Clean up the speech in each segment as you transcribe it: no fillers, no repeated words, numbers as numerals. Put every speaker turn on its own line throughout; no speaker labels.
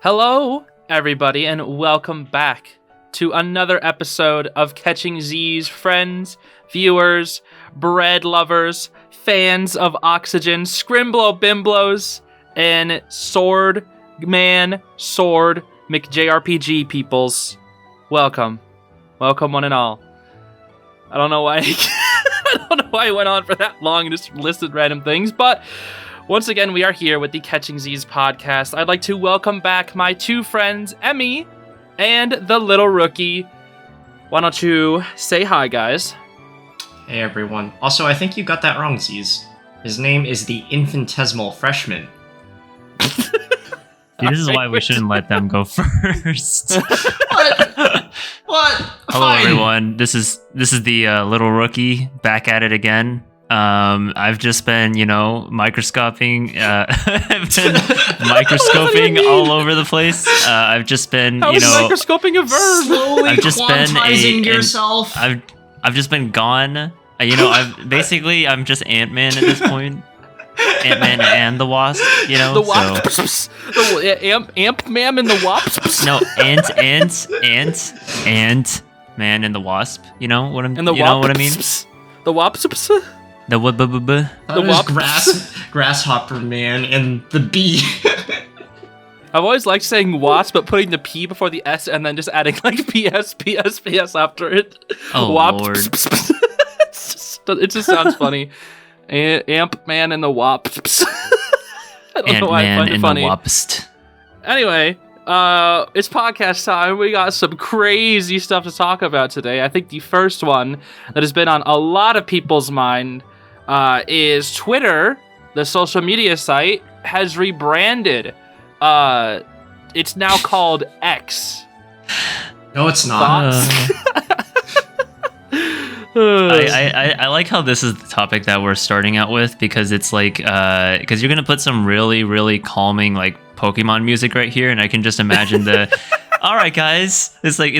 Hello, everybody, and welcome back to another episode of Catching Zeez. Friends, viewers, bread lovers, fans of Oxygen, Scrimblow Bimblos, and Sword McJRPG peoples. Welcome. Welcome, one and all. I don't know why I went on for that long and just listed random things, but once again, we are here with the Catching Zeez podcast. I'd like to welcome back my two friends, Emmy and the little rookie. Why don't you say hi, guys?
Hey, everyone. Also, I think you got that wrong, Zeez. His name is the Infinitesimal Freshman.
See, this is why we shouldn't let them go first.
What?
Hello,
Fine.
everyone. This is the little rookie back at it again. I've just been, microscoping. I've been microscoping all over the place. I've just been,
How is microscoping a verb?
Slowly
I've just been
quantizing yourself.
I've just been gone. I'm just Ant-Man at this point. Ant-Man and the Wasp,
The Wasp. The Amp-Man and the Wasp.
No, Ant-Man and the Wasp. You know what I'm?
And the
what I mean?
The Wasps.
The
Grasshopper Man and the Bee.
I've always liked saying wasp, but putting the P before the S and then just adding like PS after it.
Oh, Lord.
It just sounds funny. Amp-Man and the Wasps. I don't know why I find it funny.
The Wasp.
Anyway, it's podcast time. We got some crazy stuff to talk about today. I think the first one that has been on a lot of people's mind is Twitter, the social media site, has rebranded. It's now called X.
No, it's not.
I like how this is the topic that we're starting out with because it's like because you're gonna put some really, really calming like Pokemon music right here, and I can just imagine the all right guys, it's like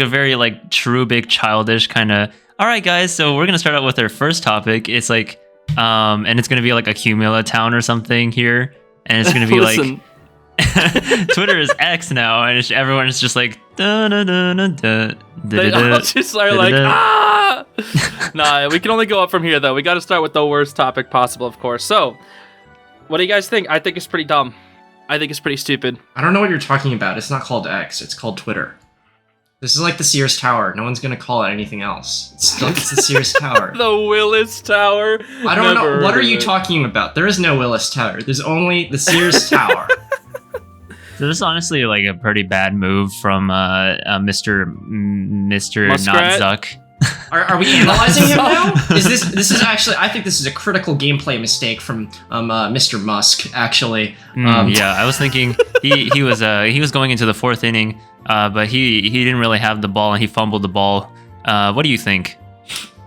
a very like true big childish kind of all right guys, so we're gonna start out with our first topic. It's like and it's gonna be like a Cumula town or something here, and it's gonna be like Twitter is X now, and everyone is just like
They all just are like ah. Nah, we can only go up from here though. We got to start with the worst topic possible, of course. So, what do you guys think? I think it's pretty dumb. I think it's pretty stupid.
I don't know what you're talking about. It's not called X. It's called Twitter. This is like the Sears Tower. No one's gonna call it anything else. It's the Sears Tower.
The Willis Tower.
I don't know. What are you talking about? There is no Willis Tower. There's only the Sears Tower.
So this is honestly like a pretty bad move from Mr.
Muskrat?
Not Zuck.
Are we analyzing him now? This is actually, I think this is a critical gameplay mistake from Mr. Musk, actually.
Yeah, I was thinking he was going into the fourth inning, but he didn't really have the ball and he fumbled the ball. What do you think?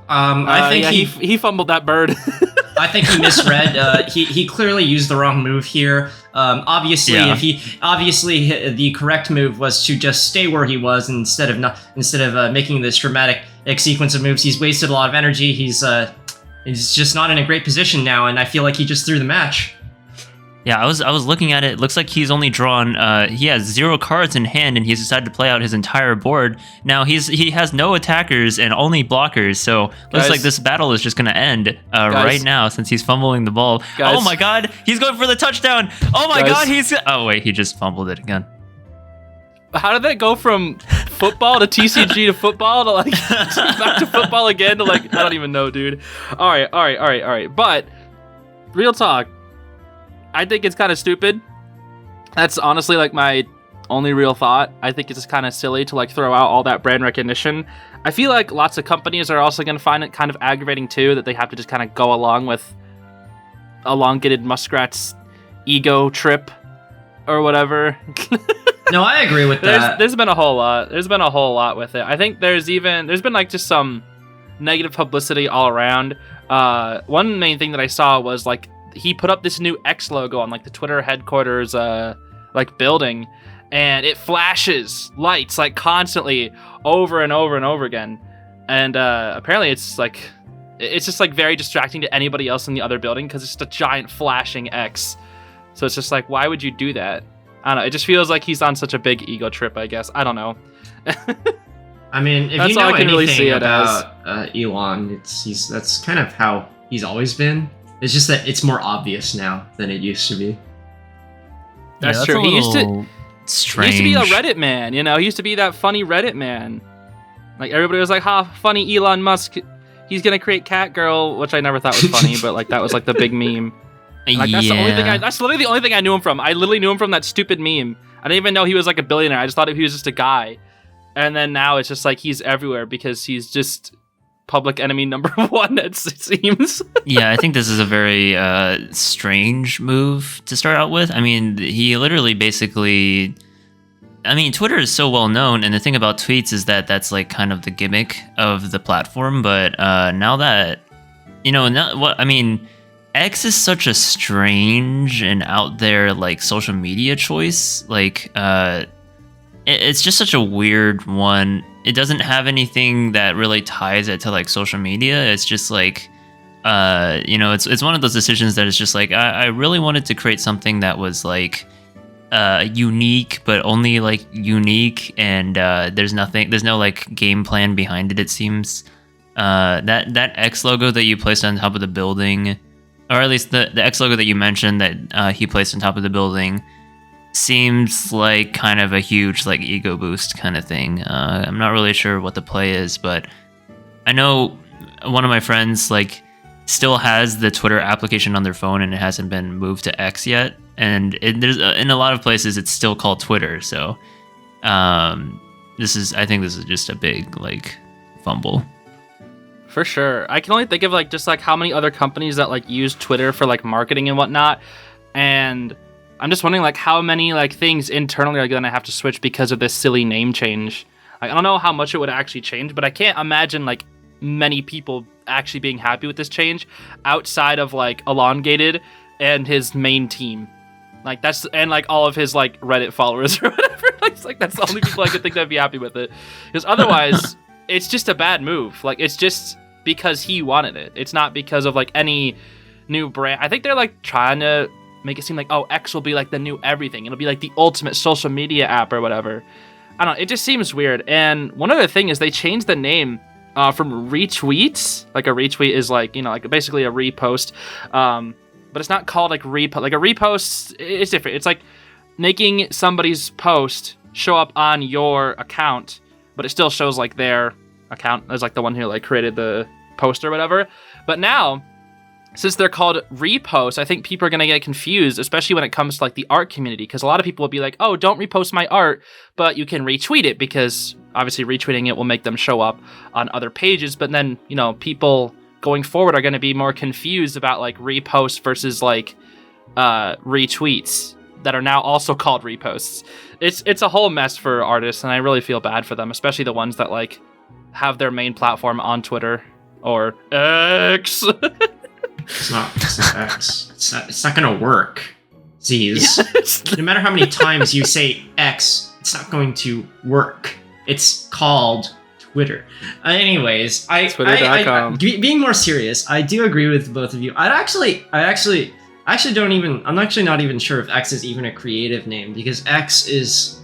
I think
he fumbled that bird.
I think he misread. He clearly used the wrong move here. Obviously, the correct move was to just stay where he was instead of making this dramatic sequence of moves. He's wasted a lot of energy. He's just not in a great position now, and I feel like he just threw the match.
Yeah, I was looking at it. It looks like he's only drawn. He has 0 cards in hand, and he's decided to play out his entire board. Now he has no attackers and only blockers. So looks like this battle is just gonna end right now since he's fumbling the ball.
Guys.
Oh my God, he's going for the touchdown! Oh my God, oh wait, he just fumbled it again.
How did that go from football to TCG to football to like back to football again to like I don't even know, dude. All right. But real talk. I think it's kind of stupid. That's honestly like my only real thought. I think it's just kind of silly to like throw out all that brand recognition. I feel like lots of companies are also going to find it kind of aggravating too that they have to just kind of go along with elongated Muskrat's ego trip or whatever.
No, I agree with that.
There's been a whole lot. There's been a whole lot with it. I think there's been like just some negative publicity all around. One main thing that I saw was like he put up this new X logo on like the Twitter headquarters like building, and it flashes lights like constantly over and over and over again. And apparently it's just like very distracting to anybody else in the other building because it's just a giant flashing X. So it's just like, why would you do that? I don't know. It just feels like he's on such a big ego trip, I guess. I don't know.
I mean, if
That's
you know
all I can really
anything
see it
about Elon, that's kind of how he's always been. It's just that it's more obvious now than it used to be.
That's true. He used to be a Reddit man, you know? He used to be that funny Reddit man. Like, everybody was like, ha, funny Elon Musk. He's gonna create Catgirl, which I never thought was funny, but, like, that was, like, the big meme. And, like, that's literally the only thing I knew him from. I literally knew him from that stupid meme. I didn't even know he was, like, a billionaire. I just thought he was just a guy. And then now it's just, like, he's everywhere because he's just public enemy number one, it seems.
Yeah, I think this is a very strange move to start out with. I mean, he literally basically... I mean, Twitter is so well known, and the thing about tweets is that that's like kind of the gimmick of the platform. But now that, X is such a strange and out there like social media choice. Like, it's just such a weird one. It doesn't have anything that really ties it to like social media. It's just like, it's one of those decisions that is just like, I really wanted to create something that was like unique, but only like unique, and there's no like game plan behind it. It seems that X logo that you placed on top of the building, or at least the X logo that you mentioned that he placed on top of the building, seems like kind of a huge like ego boost kind of thing. I'm not really sure what the play is, but I know one of my friends like still has the Twitter application on their phone and it hasn't been moved to X yet. And there's in a lot of places it's still called Twitter. So I think this is just a big like fumble.
For sure. I can only think of like just like how many other companies that like use Twitter for like marketing and whatnot. And I'm just wondering like how many like things internally are gonna have to switch because of this silly name change. Like, I don't know how much it would actually change, but I can't imagine like many people actually being happy with this change outside of like Elongated and his main team. Like that's, and like all of his like Reddit followers or whatever. Like that's the only people I could think that'd be happy with it. Because otherwise, it's just a bad move. Like it's just because he wanted it. It's not because of like any new brand. I think they're like trying to make it seem like, oh, X will be like the new everything. It'll be like the ultimate social media app or whatever. I don't know. It just seems weird. And one other thing is they changed the name from retweets. Like a retweet is like, like basically a repost. But it's not called like repost. Like a repost, it's different. It's like making somebody's post show up on your account, but it still shows like their account as like the one who like created the post or whatever. But now, since they're called reposts, I think people are gonna get confused, especially when it comes to like the art community, because a lot of people will be like, "Oh, don't repost my art, but you can retweet it," because obviously retweeting it will make them show up on other pages. But then people going forward are going to be more confused about like reposts versus like retweets that are now also called reposts. It's a whole mess for artists, and I really feel bad for them, especially the ones that like have their main platform on Twitter or X.
It's not X. It's not going to work. Zeez. No matter how many times you say X, it's not going to work. It's called Twitter. Anyways, Twitter.com. Being more serious, I do agree with both of you. I'm actually not even sure if X is even a creative name, because X is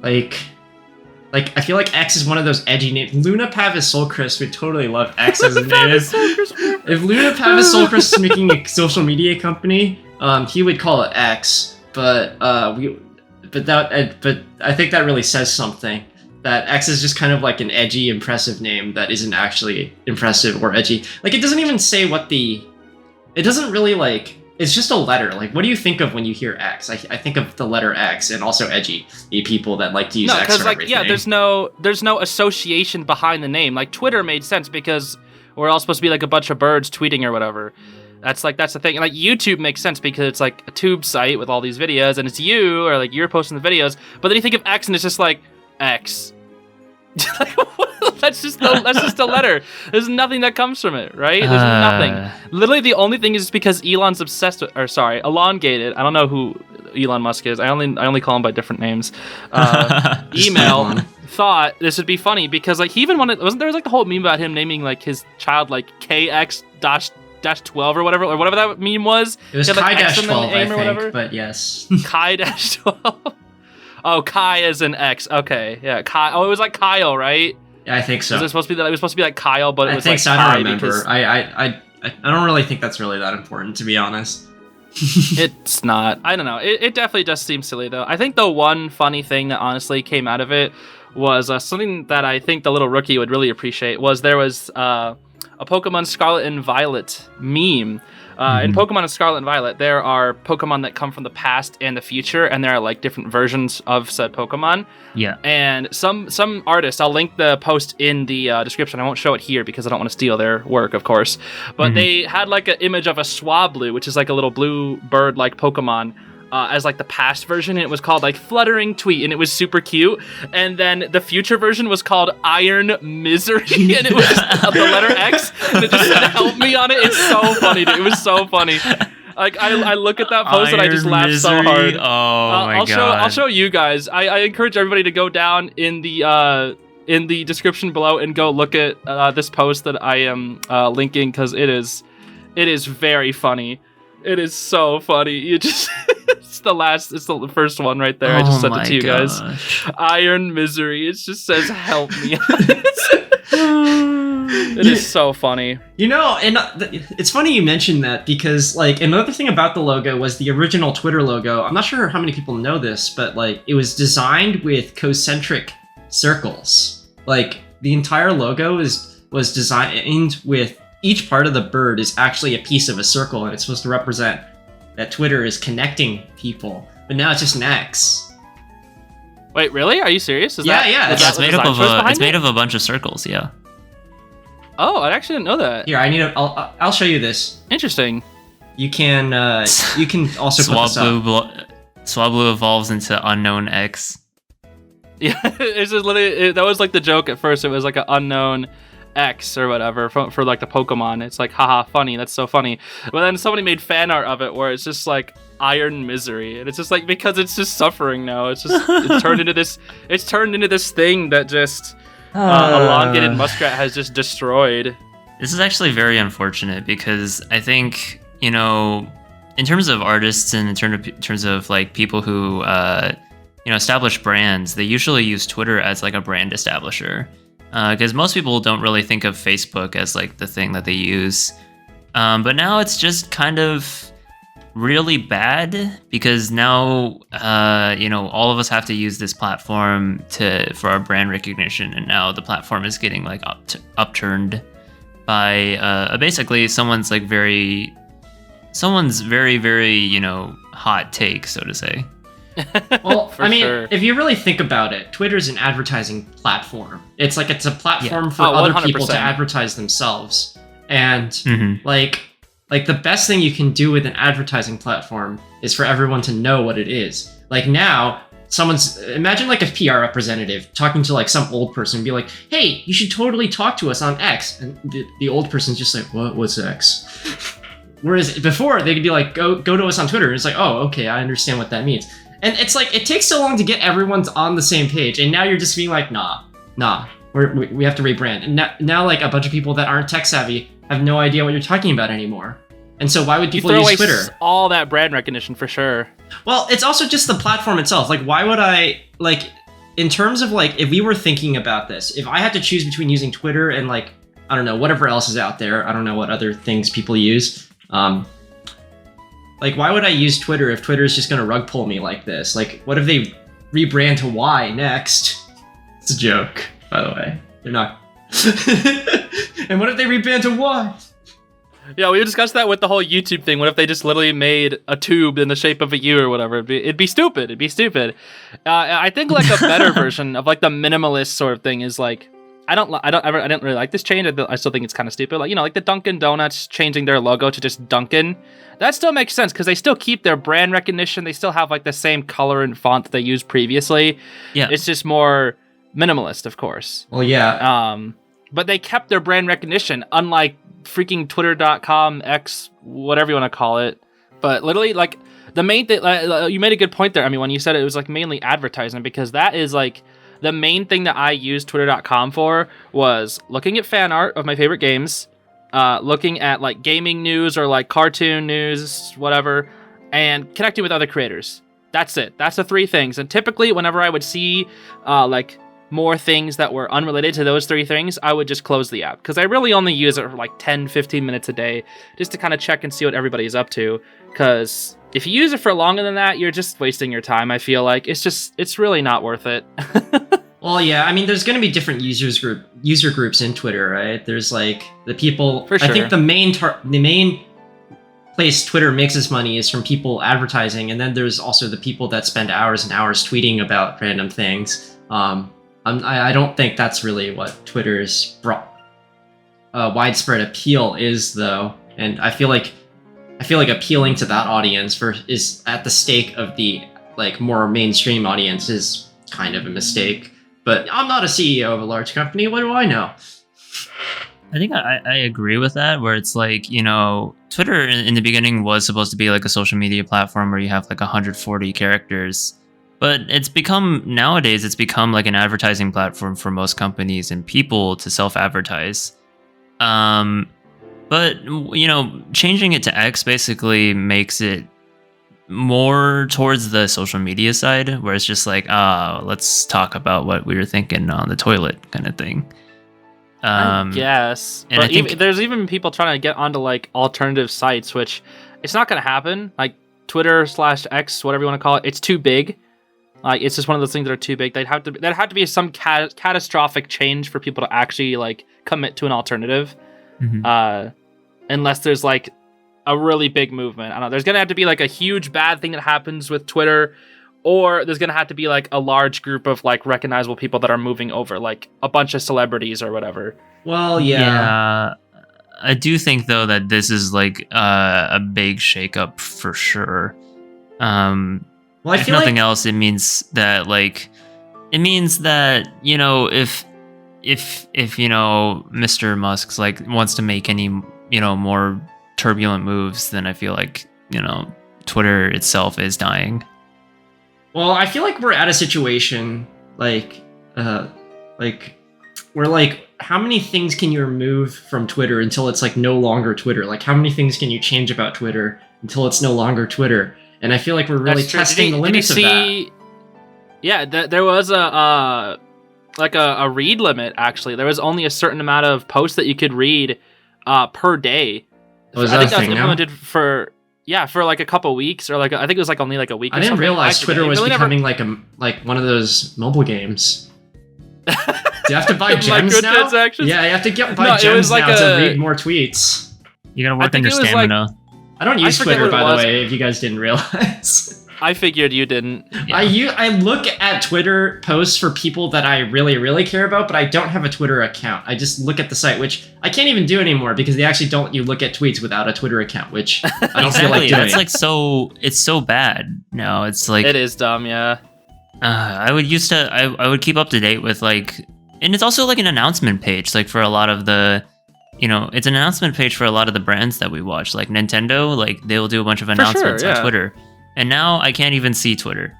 like I feel like X is one of those edgy names. Luna Pavisolcris would totally love X as a name. If Luna Pavisolcris is making a social media company, he would call it X. But I think that really says something. That X is just kind of like an edgy, impressive name that isn't actually impressive or edgy. Like, it doesn't even say it doesn't really, like, it's just a letter. Like, what do you think of when you hear X? I think of the letter X and also edgy people that like to use X for everything.
Yeah, there's no association behind the name. Like, Twitter made sense because we're all supposed to be like a bunch of birds tweeting or whatever. That's the thing. And like YouTube makes sense because it's like a tube site with all these videos and it's you, or like you're posting the videos. But then you think of X and it's just like X. That's just a letter. There's nothing that comes from it, right? There's nothing. Literally, the only thing is because Elon's obsessed with, Elongated. I don't know who Elon Musk is. I only call him by different names. Email thought this would be funny because like he even wanted. Wasn't there like the whole meme about him naming like his child like KX 12 or whatever that meme was.
It was
Had, like, X in the
Kai-12, I
name or whatever.
think, but yes.
Kai-12. Oh, Kai as an X. Okay, yeah, Kai. Oh, it was like Kyle, right?
Yeah, I think so.
Was it supposed to be that? It was supposed to be like Kyle, but it was like
so. I
Kai
don't remember.
because
I don't really think that's really that important, to be honest.
it's not. I don't know. It definitely just seems silly though. I think the one funny thing that honestly came out of it was something that I think the little rookie would really appreciate was there was a Pokemon Scarlet and Violet meme. In Pokemon Scarlet and Violet, there are Pokemon that come from the past and the future, and there are like different versions of said Pokemon.
Yeah.
And some artists, I'll link the post in the description. I won't show it here because I don't want to steal their work, of course. But they had like an image of a Swablu, which is like a little blue bird-like Pokemon, as like the past version, and it was called like Fluttering Tweet, and it was super cute. And then the future version was called Iron Misery, and it was the letter X, and it just said "Help me" on it. It's so funny, dude. It was so funny. Like I look at that post and I just laugh so hard.
Oh my god!
I'll show you guys. I encourage everybody to go down in the description below and go look at this post that I am linking because it is very funny. It is so funny. You just it's the first one right there. I just sent it to you guys. Iron Misery. It just says "Help me." It is so funny.
You know, and it's funny you mentioned that because like another thing about the logo was the original Twitter logo. I'm not sure how many people know this, but like it was designed with concentric circles. Like the entire logo was designed with each part of the bird is actually a piece of a circle, and it's supposed to represent that Twitter is connecting people. But now it's just an X.
Wait, really? Are you serious?
Yeah.
It's made up of a bunch of circles. Yeah.
Oh, I actually didn't know that.
Here, I'll show you this.
Interesting.
You can also put this up.
Swablu evolves into unknown X.
Yeah, it's just literally that was like the joke at first. It was like an unknown X or whatever for like the Pokemon. It's like, haha, funny. That's so funny. But then somebody made fan art of it where it's just like Iron Misery, and it's just like because it's just suffering now. It's turned into this. It's turned into this thing that just elongated muskrat has just destroyed.
This is actually very unfortunate because I think in terms of artists and in terms of like people who establish brands, they usually use Twitter as like a brand establisher. Because most people don't really think of Facebook as like the thing that they use. But now it's just kind of really bad because now, all of us have to use this platform for our brand recognition. And now the platform is getting like upturned by basically someone's very, very, hot take, so to say.
Well, I mean, if you really think about it, Twitter's an advertising platform. It's a platform for other
100%.
people to advertise themselves. And like the best thing you can do with an advertising platform is for everyone to know what it is. Like now, imagine like a PR representative talking to like some old person and be like, "Hey, you should totally talk to us on X." And the old person's just like, "What's X?" Whereas before they could be like, go to us on Twitter. And it's like, "Oh, okay, I understand what that means." And it's like, it takes so long to get everyone's on the same page. And now you're just being like, nah, we have to rebrand. And now like a bunch of people that aren't tech savvy have no idea what you're talking about anymore. And so why would people use Twitter?
All that brand recognition for sure.
Well, it's also just the platform itself. Like, why would I, like, in terms of like, if we were thinking about this, if I had to choose between using Twitter and like, I don't know, whatever else is out there, I don't know what other things people use. Like, why would I use Twitter if Twitter is just going to rug pull me like this? Like, what if they rebrand to Y next? It's a joke, by the way. They're not. And what if they rebrand to Y?
Yeah, we discussed that with the whole YouTube thing. What if they just literally made a tube in the shape of a U or whatever? It'd be stupid. I think like a better version of like the minimalist sort of thing is like, I didn't really like this change. I still think it's kind of stupid. Like, like the Dunkin' Donuts changing their logo to just Dunkin'. That still makes sense because they still keep their brand recognition. They still have like the same color and font that they used previously. Yeah. It's just more minimalist, of course.
Well, yeah.
But they kept their brand recognition, unlike freaking Twitter.com, X, whatever you want to call it. But literally, like, the main thing, you made a good point there. I mean, when you said it was like mainly advertising, because that is like the main thing that I used Twitter.com for was looking at fan art of my favorite games, looking at like gaming news or like cartoon news, whatever, and connecting with other creators. That's it. That's the 3 things. And typically, whenever I would see like more things that were unrelated to those 3 things, I would just close the app, because I really only use it for like 10-15 minutes a day just to kind of check and see what everybody's up to. Because if you use it for longer than that, you're just wasting your time. I feel like it's really not worth it.
Well, yeah, I mean, there's going to be different user groups in Twitter, right? There's like the people.
For sure.
I think the main place Twitter makes its money is from people advertising, and then there's also the people that spend hours and hours tweeting about random things. I don't think that's really what Twitter's widespread appeal is, though, and I feel like appealing to that audience is at the stake of the like more mainstream audience is kind of a mistake. But I'm not a CEO of a large company. What do I know?
I think I agree with that, where it's like, Twitter in the beginning was supposed to be like a social media platform where you have like 140 characters. But nowadays it's become like an advertising platform for most companies and people to self-advertise. But, changing it to X basically makes it more towards the social media side, where it's just like, let's talk about what we were thinking on the toilet kind of thing.
I guess.
And
but
I think
there's even people trying to get onto like alternative sites, which it's not going to happen. Like Twitter/X, whatever you want to call it, it's too big. Like it's just one of those things that are too big. There'd have to be some catastrophic change for people to actually like commit to an alternative.
Mm-hmm.
Unless there's like a really big movement. I don't know. There's going to have to be like a huge bad thing that happens with Twitter, or there's going to have to be like a large group of like recognizable people that are moving over, like a bunch of celebrities or whatever.
Well, yeah.
I do think though that this is like a big shakeup for sure.
Well, I
if
feel
nothing
like
else, it means that if Mr. Musk's like wants to make any more turbulent moves, then I feel like Twitter itself is dying.
Well, I feel like we're at a situation like where like how many things can you remove from Twitter until it's like no longer Twitter? Like how many things can you change about Twitter until it's no longer Twitter? And I feel like we're really testing the limits of that.
Yeah, there was a read limit. Actually, there was only a certain amount of posts that you could read per day.
Was
I
that
think
a
that was
thing
implemented for like a couple weeks, or like I think it was like only like a week.
I
or
didn't
something.
realize
Actually,
Twitter was
really
becoming like one of those mobile games. Do you have to buy gems now?
Transactions?
Yeah, you have to buy gems
like
now to read more tweets.
You gotta work on your stamina.
I don't use
forget
Twitter,
what it
by the
was.
way, if you guys didn't realize.
I figured you didn't.
Yeah.
I look at Twitter posts for people that I really, really care about, but I don't have a Twitter account. I just look at the site, which I can't even do anymore because they actually don't let you look at tweets without a Twitter account, which I don't feel like doing.
That's like it's so bad now. It's like
It is dumb, yeah.
I would keep up to date with like, and it's also like an announcement page, like for a lot of the, it's an announcement page for a lot of the brands that we watch, like Nintendo, like they'll do a bunch of announcements on Twitter. And now I can't even see Twitter.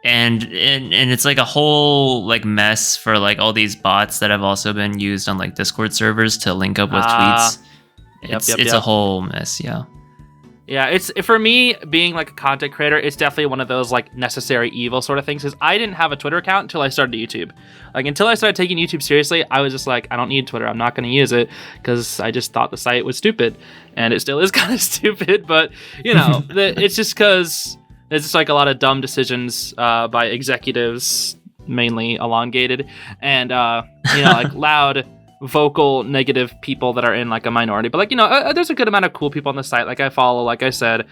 And it's like a whole like mess for like all these bots that have also been used on like Discord servers to link up with tweets. It's a whole mess, yeah.
Yeah, it's for me being like a content creator, it's definitely one of those like necessary evil sort of things. Because I didn't have a Twitter account until I started YouTube. Like until I started taking YouTube seriously, I was just like, I don't need Twitter. I'm not going to use it because I just thought the site was stupid, and it still is kind of stupid. But it's just because it's just like a lot of dumb decisions by executives, mainly elongated, and like loud, vocal, negative people that are in like a minority. But like there's a good amount of cool people on the site. Like I follow, like I said,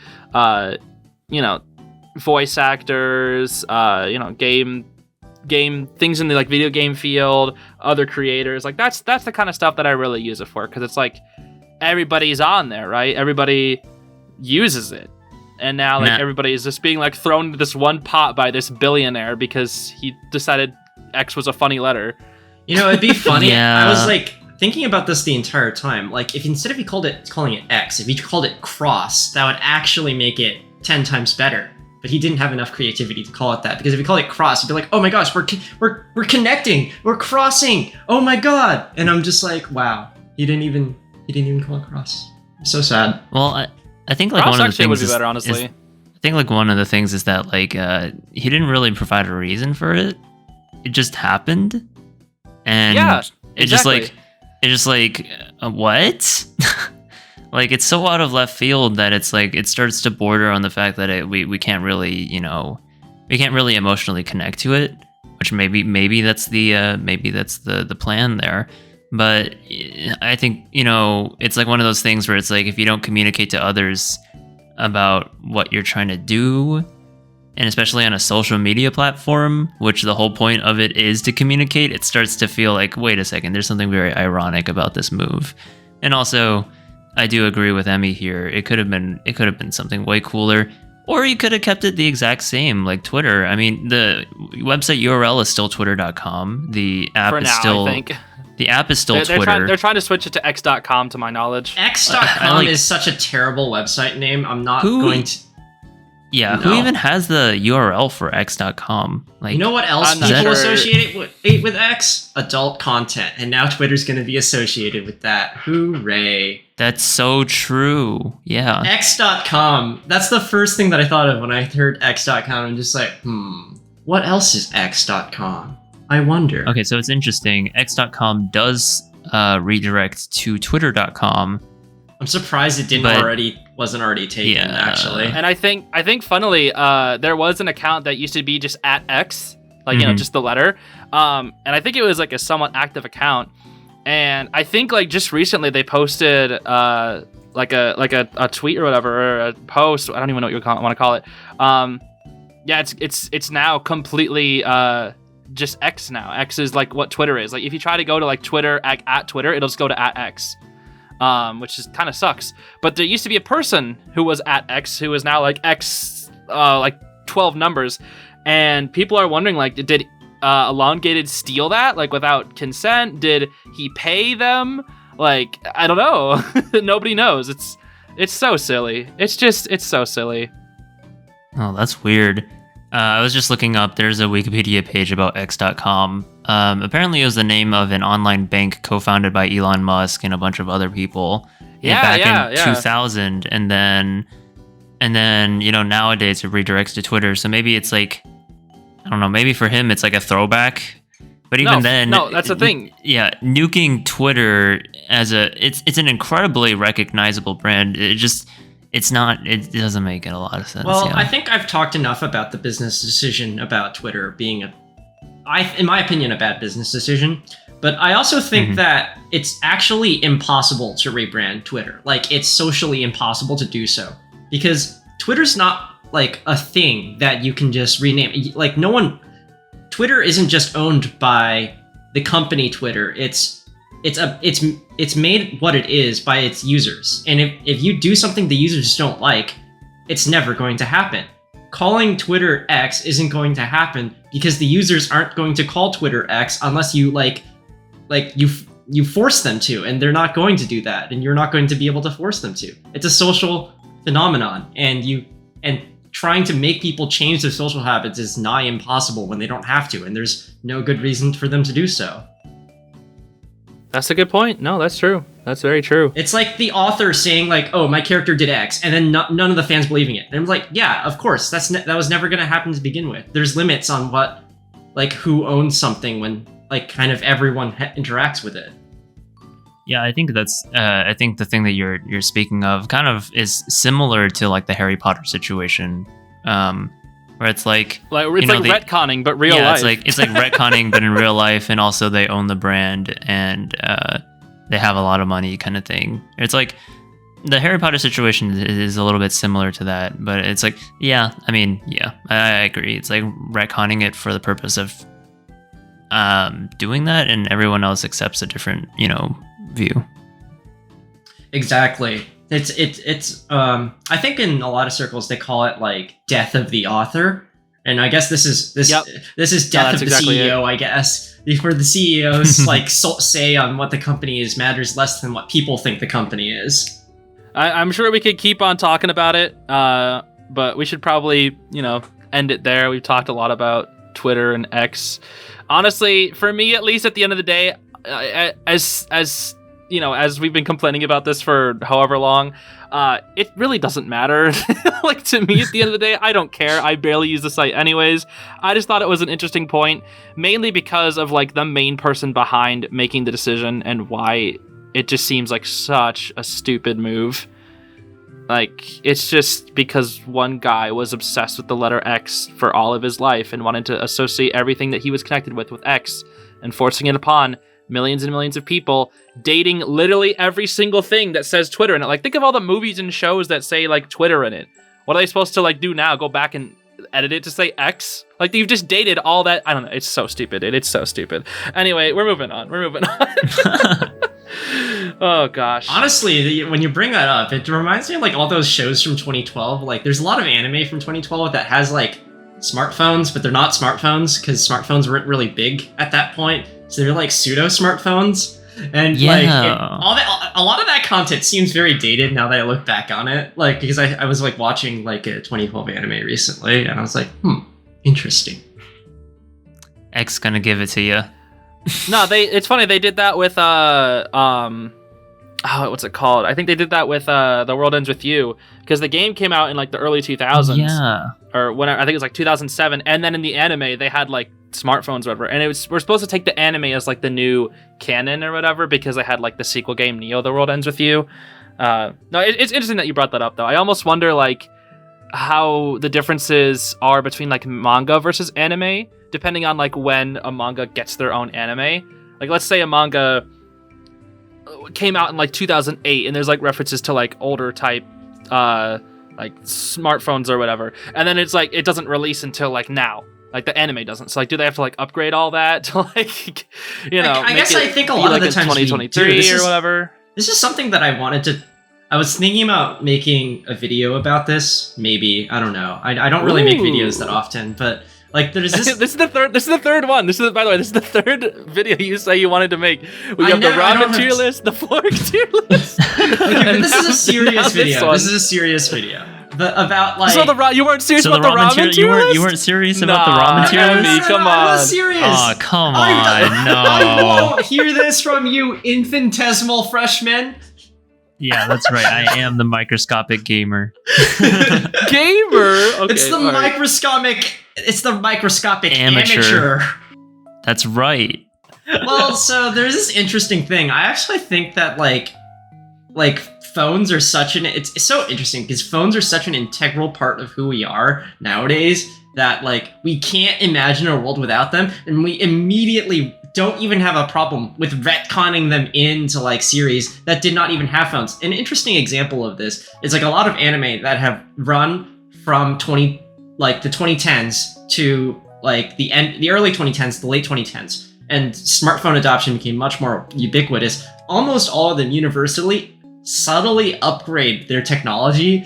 voice actors, game things in the like video game field, other creators. Like that's the kind of stuff that I really use it for, because it's like everybody's on there, right? Everybody uses it. And now like everybody is just being like thrown into this one pot by this billionaire because he decided X was a funny letter.
It'd be funny.
Yeah.
I was like thinking about this the entire time. Like if instead of calling it X, if he called it cross, that would actually make it 10 times better. But he didn't have enough creativity to call it that, because if he called it cross, he'd be like, "Oh my gosh, we're connecting, we're crossing. Oh my god!" And I'm just like, wow, he didn't even He didn't even come across. So sad.
Well, I think like
Cross
one of the
actually
things
would be better, honestly.
I think like one of the things is that like he didn't really provide a reason for it. It just happened, and
Yeah,
it
exactly.
just like what? Like it's so out of left field that it's like it starts to border on the fact that we can't really we can't really emotionally connect to it, which maybe that's the plan there. But I think it's like one of those things where it's like if you don't communicate to others about what you're trying to do, and especially on a social media platform, which the whole point of it is to communicate, it starts to feel like, wait a second, there's something very ironic about this move. And also, I do agree with Emmy here. It could have been something way cooler, or you could have kept it the exact same, like Twitter. I mean, the website URL is still twitter.com. The app
For
is
now,
still
I think.
The app is still
They're
Twitter.
they're trying to switch it to x.com, to my knowledge.
X.com is such a terrible website name. I'm not going to...
Yeah,
No.
who even has the URL for x.com? Like,
You know what else
I'm not
people
sure.
associate with X? Adult content. And now Twitter's going to be associated with that. Hooray.
that's so true. Yeah.
X.com. That's the first thing that I thought of when I heard X.com. I'm just like, what else is X.com? I wonder.
Okay, so it's interesting. X.com does redirect to twitter.com.
I'm surprised it wasn't already taken, actually.
And I think funnily, there was an account that used to be just at X, like just the letter. And I think it was like a somewhat active account. And I think like just recently they posted like a tweet or whatever, or a post. I don't even know what you want to call it. Yeah, it's now completely just X now. X is like what Twitter is. Like if you try to go to like Twitter at Twitter, it'll just go to at X. Which is kind of sucks. But there used to be a person who was at X who is now like X, like 12 numbers, and people are wondering like, did Elongated steal that like without consent? Did he pay them? Like I don't know. Nobody knows. It's so silly. It's so silly.
Oh, that's weird. I was just looking up. There's a Wikipedia page about X.com. Apparently, it was the name of an online bank co-founded by Elon Musk and a bunch of other people. Back in 2000, and then nowadays it redirects to Twitter. So maybe it's like, I don't know. Maybe for him it's like a throwback. But even then,
that's the thing.
Yeah, nuking Twitter it's an incredibly recognizable brand. It doesn't make it a lot of sense.
Well,
yeah.
I think I've talked enough about the business decision about Twitter being in my opinion, a bad business decision. But I also think that it's actually impossible to rebrand Twitter. Like, it's socially impossible to do so. Because Twitter's not, like, a thing that you can just rename. Like, Twitter isn't just owned by the company Twitter. It's made what it is by its users. And if you do something the users don't like, it's never going to happen. Calling Twitter X isn't going to happen because the users aren't going to call Twitter X unless you you force them to, and they're not going to do that, and you're not going to be able to force them to. It's a social phenomenon, and trying to make people change their social habits is nigh impossible when they don't have to, and there's no good reason for them to do so.
That's a good point. No, that's true. That's very true.
It's like the author saying like, "Oh, my character did X," and then none of the fans believing it. And I'm like, yeah, of course, that was never going to happen to begin with. There's limits on who owns something when like kind of everyone interacts with it.
Yeah, I think I think the thing that you're speaking of kind of is similar to like the Harry Potter situation, where it's like
retconning, but real life.
It's like retconning, but in real life, and also they own the brand and they have a lot of money, kind of thing. It's like the Harry Potter situation is a little bit similar to that, but it's like, I agree. It's like retconning it for the purpose of doing that, and everyone else accepts a different view.
Exactly. It's I think in a lot of circles they call it like death of the author, and I guess this is death of the CEO. I guess for the CEO's like say on what the company is matters less than what people think the company is.
I'm sure we could keep on talking about it, but we should probably end it there. We've talked a lot about Twitter and X. Honestly, for me at least, at the end of the day, as you know, as we've been complaining about this for however long, it really doesn't matter. Like, to me, at the end of the day, I don't care. I barely use the site anyways. I just thought it was an interesting point, mainly because of, like, the main person behind making the decision and why it just seems like such a stupid move. Like, it's just because one guy was obsessed with the letter X for all of his life and wanted to associate everything that he was connected with X, and forcing it upon millions and millions of people, dating literally every single thing that says Twitter in it. Like, think of all the movies and shows that say, like, Twitter in it. What are they supposed to, like, do now? Go back and edit it to say X? Like, you've just dated all that. I don't know. It's so stupid. It's so stupid. Anyway, we're moving on. Oh, gosh.
Honestly, when you bring that up, it reminds me of, like, all those shows from 2012. Like, there's a lot of anime from 2012 that has, like, smartphones, but they're not smartphones because smartphones weren't really big at that point. So they're like pseudo smartphones, and like a lot of that content seems very dated now that I look back on it. Like, because I was like watching like a 2012 anime recently, and I was like, interesting.
X gonna give it to you.
No, it's funny, they did that with what's it called? I think they did that with The World Ends With You, because the game came out in like the early 2000s.
Yeah.
Or whenever, I think it was like 2007, and then in the anime they had like smartphones or whatever, and we're supposed to take the anime as like the new canon or whatever, because they had like the sequel game Neo: The World Ends With You. No, it's interesting that you brought that up though. I almost wonder like how the differences are between like manga versus anime, depending on like when a manga gets their own anime. Like, let's say a manga came out in like 2008 and there's like references to like older type like smartphones or whatever, and then it's like it doesn't release until like now. Like, the anime doesn't. So, like, do they have to, like, upgrade all that to, like, you know,
I guess I think a lot of the times
2023 or whatever?
This is something that I wanted to... I was thinking about making a video about this. Maybe. I don't know. I don't really make videos that often, but, like, there's this...
This is the third one. By the way, this is the third video you say you wanted to make. We have the ramen tier list, the fork tier list.
Okay, but this is a serious video. This is a serious video. About like,
so you weren't serious about the ramen tier list?
You weren't serious about the ramen tier list?
Come on.
I was serious.
Oh, come on. No.
I won't hear this from you infinitesimal freshmen.
Yeah, that's right. I am the microscopic gamer.
Gamer? Okay,
it's the microscopic. It's the microscopic amateur.
That's right.
Well, so there's this interesting thing. I actually think that like phones are it's so interesting because phones are such an integral part of who we are nowadays that like we can't imagine a world without them, and we immediately don't even have a problem with retconning them into like series that did not even have phones. An interesting example of this is like a lot of anime that have run from the 2010s to like the early 2010s, the late 2010s, and smartphone adoption became much more ubiquitous. Almost all of them universally subtly upgrade their technology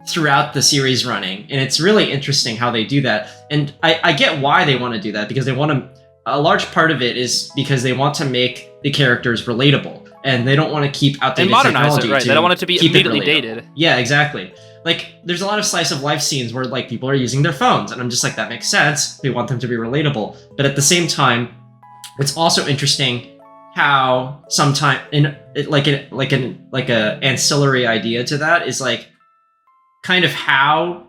throughout the series running, and it's really interesting how they do that. And I get why they want to do that, because they want to. A large part of it is because they want to make the characters relatable, and they don't want to keep outdated technology.
Right? They don't want it to be immediately dated.
Yeah, exactly. Like, there's a lot of slice of life scenes where like people are using their phones, and I'm just like, that makes sense. We want them to be relatable, but at the same time, it's also interesting how sometimes a ancillary idea to that is like kind of how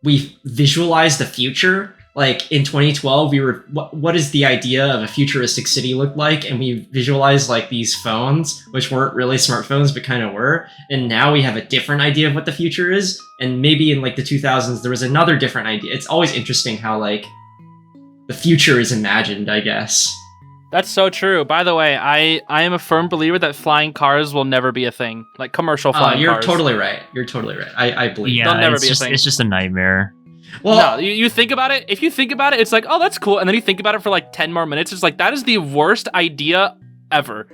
we visualize the future. Like in 2012, we were what is the idea of a futuristic city look like, and we visualized like these phones, which weren't really smartphones but kind of were. And now we have a different idea of what the future is, and maybe in like the 2000s there was another different idea. It's always interesting how like the future is imagined, I guess.
That's so true. By the way, I am a firm believer that flying cars will never be a thing. Like commercial flying cars.
You're totally right. I believe.
Yeah,
they'll never be a thing.
It's just a nightmare.
Well, no, you think about it. If you think about it, it's like, oh, that's cool. And then you think about it for like 10 more minutes. It's like, that is the worst idea ever.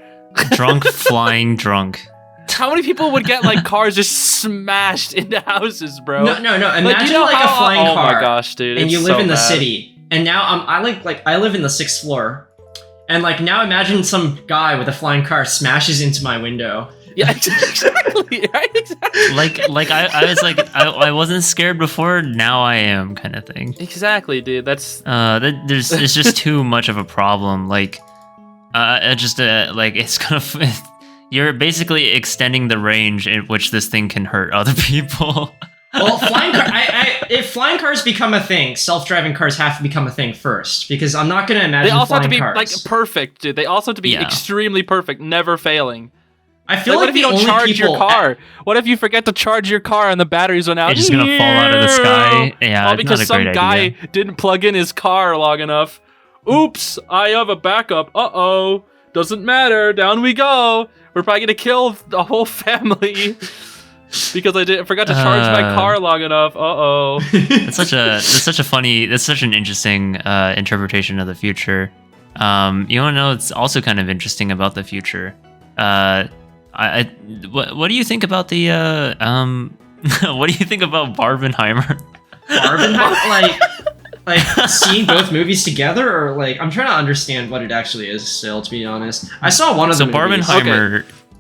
Drunk flying drunk.
How many people would get like cars just smashed into houses, bro?
No. Imagine like a flying car.
Oh my gosh, dude.
And you live in the city. And now I live in the 6th floor. And like now imagine some guy with a flying car smashes into my window.
Yeah, exactly. Right? Exactly.
Like I was like I wasn't scared before, now I am, kind of thing.
Exactly, dude. That's
it's just too much of a problem. Like like it's gonna you're basically extending the range in which this thing can hurt other people.
Well, if flying cars become a thing, self-driving cars have to become a thing first, because I'm not going to imagine
They also have to be
cars.
like perfect, dude. They also have to be extremely perfect, never failing.
I feel
what
like
if you don't charge your car? What if you forget to charge your car and the batteries went out?
It's just gonna fall out of the sky. Yeah,
all because some guy didn't plug in his car long enough. Oops, I have a backup. Uh-oh. Doesn't matter. Down we go. We're probably gonna kill the whole family because I forgot to charge my car long enough. Uh-oh.
That's such an interesting interpretation of the future. You wanna know it's also kind of interesting about the future. What do you think about the what do you think about Barbenheimer?
Barbenheimer, like seeing both movies together, or like I'm trying to understand what it actually is still, to be honest. I saw one of the movies.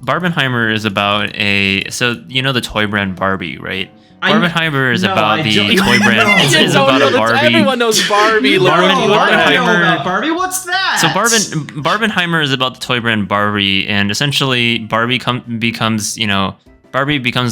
Barbenheimer is about the toy brand Barbie, right? Barbenheimer is about the toy brand. It's about a Barbie.
Everyone knows Barbie.
Barbie, what's that?
So Barbenheimer is about the toy brand Barbie, and essentially Barbie becomes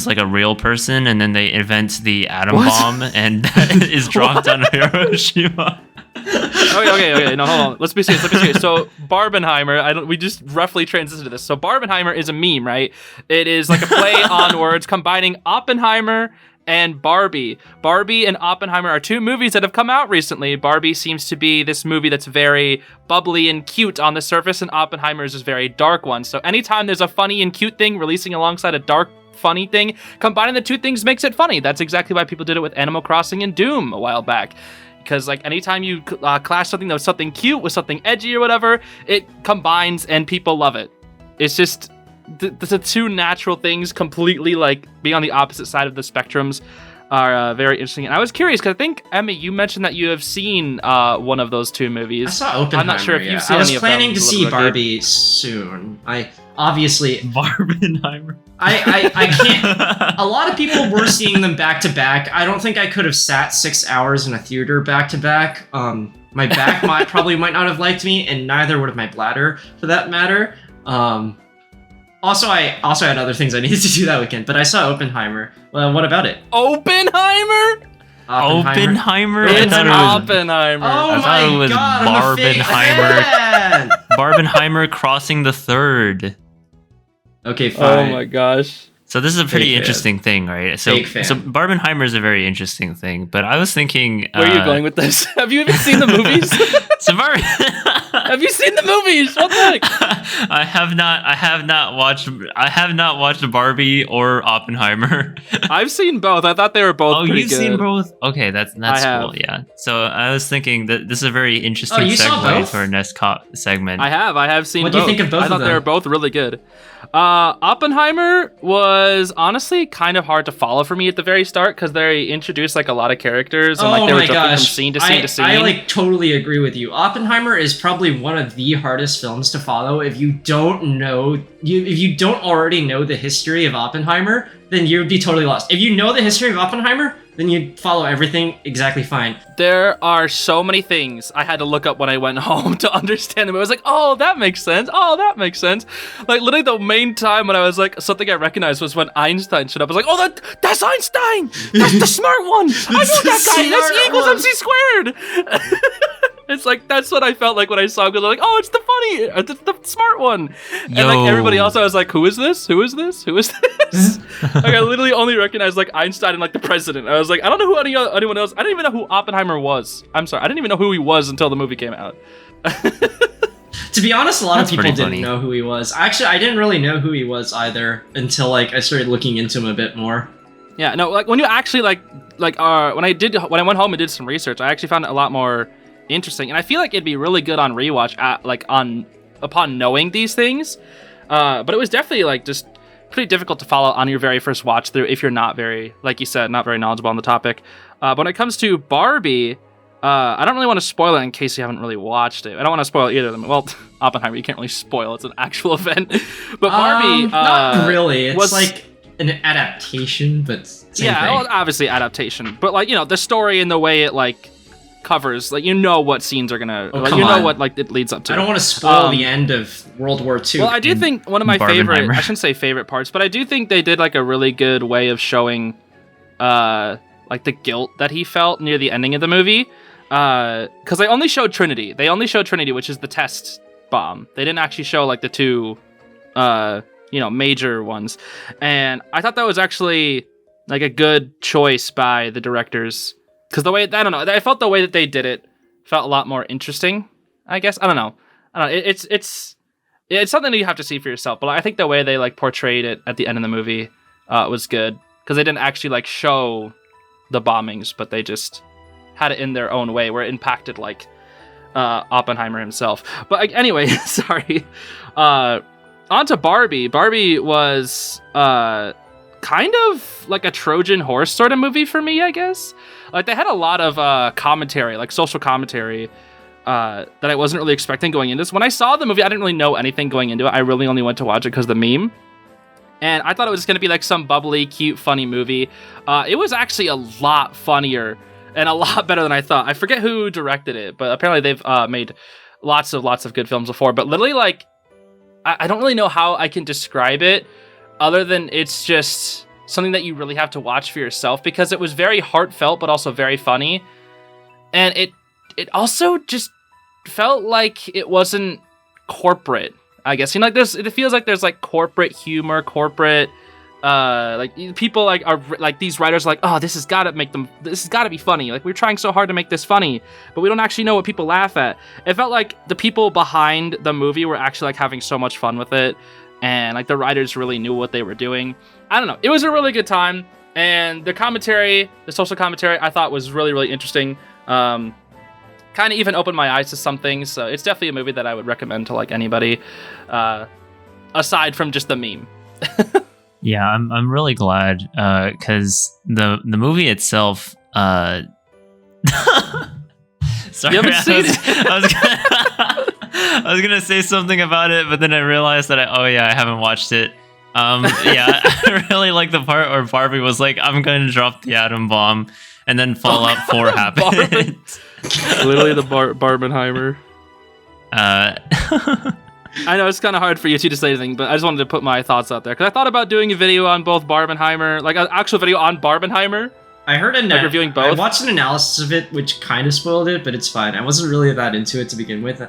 like a real person, and then they invent the atom bomb, and that is dropped on Hiroshima.
Okay. No, hold on. Let's be serious. So Barbenheimer, we just roughly transitioned to this. So Barbenheimer is a meme, right? It is like a play on words combining Oppenheimer and Barbie. Barbie and Oppenheimer are two movies that have come out recently. Barbie seems to be this movie that's very bubbly and cute on the surface, and Oppenheimer is this very dark one. So anytime there's a funny and cute thing releasing alongside a dark, funny thing, combining the two things makes it funny. That's exactly why people did it with Animal Crossing and Doom a while back. Because like anytime you clash something that was something cute with something edgy or whatever, it combines and people love it. It's just the two natural things completely like being on the opposite side of the spectrums are very interesting. And I was curious because I think, Emmy, you mentioned that you have seen one of those two movies.
I saw Oppenheimer.
I'm not sure if you've seen any of them.
I was planning to see Barbie soon. Obviously
Barbenheimer.
I can't. A lot of people were seeing them back to back. I don't think I could have sat 6 hours in a theater back to back. My back might not have liked me, and neither would have my bladder, for that matter. Also, I had other things I needed to do that weekend, but I saw Oppenheimer. Well, what about it?
Oppenheimer?
Oppenheimer?
It's Oppenheimer.
Oh
I thought it was
God,
Barbenheimer Crossing the Third.
Okay, fine.
Oh my gosh.
So this is a pretty interesting thing, right? So Barbenheimer is a very interesting thing, but I was thinking...
Where are you going with this? Have you even seen the movies? Have you seen the movies? What the heck?
I have not watched Barbie or Oppenheimer.
I've seen both. I thought they were both pretty good.
Oh, you've seen both? Okay, that's cool, yeah. So I was thinking that this is a very interesting segue to our next segment.
I have seen both.
What do you think of both of them?
I thought they were both really good. Oppenheimer was honestly kind of hard to follow for me at the very start because they introduced like a lot of characters and like they were jumping from scene to scene to scene.
I like totally agree with you. Oppenheimer is probably one of the hardest films to follow if you don't already know the history of Oppenheimer, then you'd be totally lost. If you know the history of Oppenheimer, then you'd follow everything exactly fine.
There are so many things I had to look up when I went home to understand them. I was like, oh, that makes sense. Oh, that makes sense. Like, literally the main time when I was like, something I recognized was when Einstein showed up. I was like, oh, that's Einstein. That's the smart one. I know that guy. That's E equals MC squared. It's like, that's what I felt like when I saw him. Because I'm like, oh, it's the funny, the smart one. And like everybody else, I was like, who is this? Who is this? Who is this? Like, I literally only recognized like Einstein and like the president. I was like, I don't know who anyone else. I didn't even know who Oppenheimer was. I'm sorry, I didn't even know who he was until the movie came out.
To be honest, a lot of people didn't know who he was. Actually, I didn't really know who he was either until like I started looking into him a bit more.
Yeah, no, like when you actually when I went home and did some research, I actually found it a lot more interesting, and I feel like it'd be really good on rewatch upon knowing these things. But it was definitely like just pretty difficult to follow on your very first watch through if you're not very, like you said, not very knowledgeable on the topic. But when it comes to Barbie, I don't really want to spoil it in case you haven't really watched it. I don't want to spoil either of them. Well, Oppenheimer, you can't really spoil. It's an actual event. But Barbie...
not really. It's like an adaptation, but same thing.
Well, obviously adaptation. But like, the story and the way it like covers, like you know what scenes are gonna,
Oh,
like
come
you know
on.
what like it leads up to.
I don't want to spoil the end of World War II.
Well, I do think one of my favorite,
Barbenheimer.
I shouldn't say favorite parts, but I do think they did like a really good way of showing like the guilt that he felt near the ending of the movie. Because they only showed Trinity. They only showed Trinity, which is the test bomb. They didn't actually show like the two major ones. And I thought that was actually like a good choice by the directors. Because the way, I don't know, I felt the way that they did it felt a lot more interesting, I guess. I don't know. It's something that you have to see for yourself. But I think the way they like portrayed it at the end of the movie was good. Because they didn't actually like show the bombings, but they just had it in their own way where it impacted like Oppenheimer himself. But like, anyway, sorry. On to Barbie. Barbie was kind of like a Trojan horse sort of movie for me, I guess. Like they had a lot of commentary, like social commentary, that I wasn't really expecting going into this. When I saw the movie, I didn't really know anything going into it. I really only went to watch it because of the meme. And I thought it was just going to be like some bubbly, cute, funny movie. It was actually a lot funnier and a lot better than I thought. I forget who directed it, but apparently they've made lots of good films before. But literally, like, I don't really know how I can describe it other than it's just something that you really have to watch for yourself because it was very heartfelt, but also very funny. And it also just felt like it wasn't corporate, I guess. Like it feels like there's like corporate humor, corporate, like people like are like these writers are like, oh, this has got to be funny. Like we're trying so hard to make this funny, but we don't actually know what people laugh at. It felt like the people behind the movie were actually like having so much fun with it. And like the writers really knew what they were doing. I don't know. It was a really good time. And the commentary, the social commentary, I thought was really, really interesting. Kind of even opened my eyes to some things. So it's definitely a movie that I would recommend to like anybody, aside from just the meme.
Yeah, I'm really glad because the movie itself. Sorry,
You haven't seen it?
I was gonna say something about it, but then I realized that I haven't watched it. Yeah, I really like the part where Barbie was like, "I'm going to drop the atom bomb," and then Fallout 4 happened.
Literally the Barbenheimer. I know it's kind of hard for you two to say anything, but I just wanted to put my thoughts out there because I thought about doing a video on both Barbenheimer, like an actual video on Barbenheimer.
I heard
reviewing both.
I watched an analysis of it, which kind of spoiled it, but it's fine. I wasn't really that into it to begin with,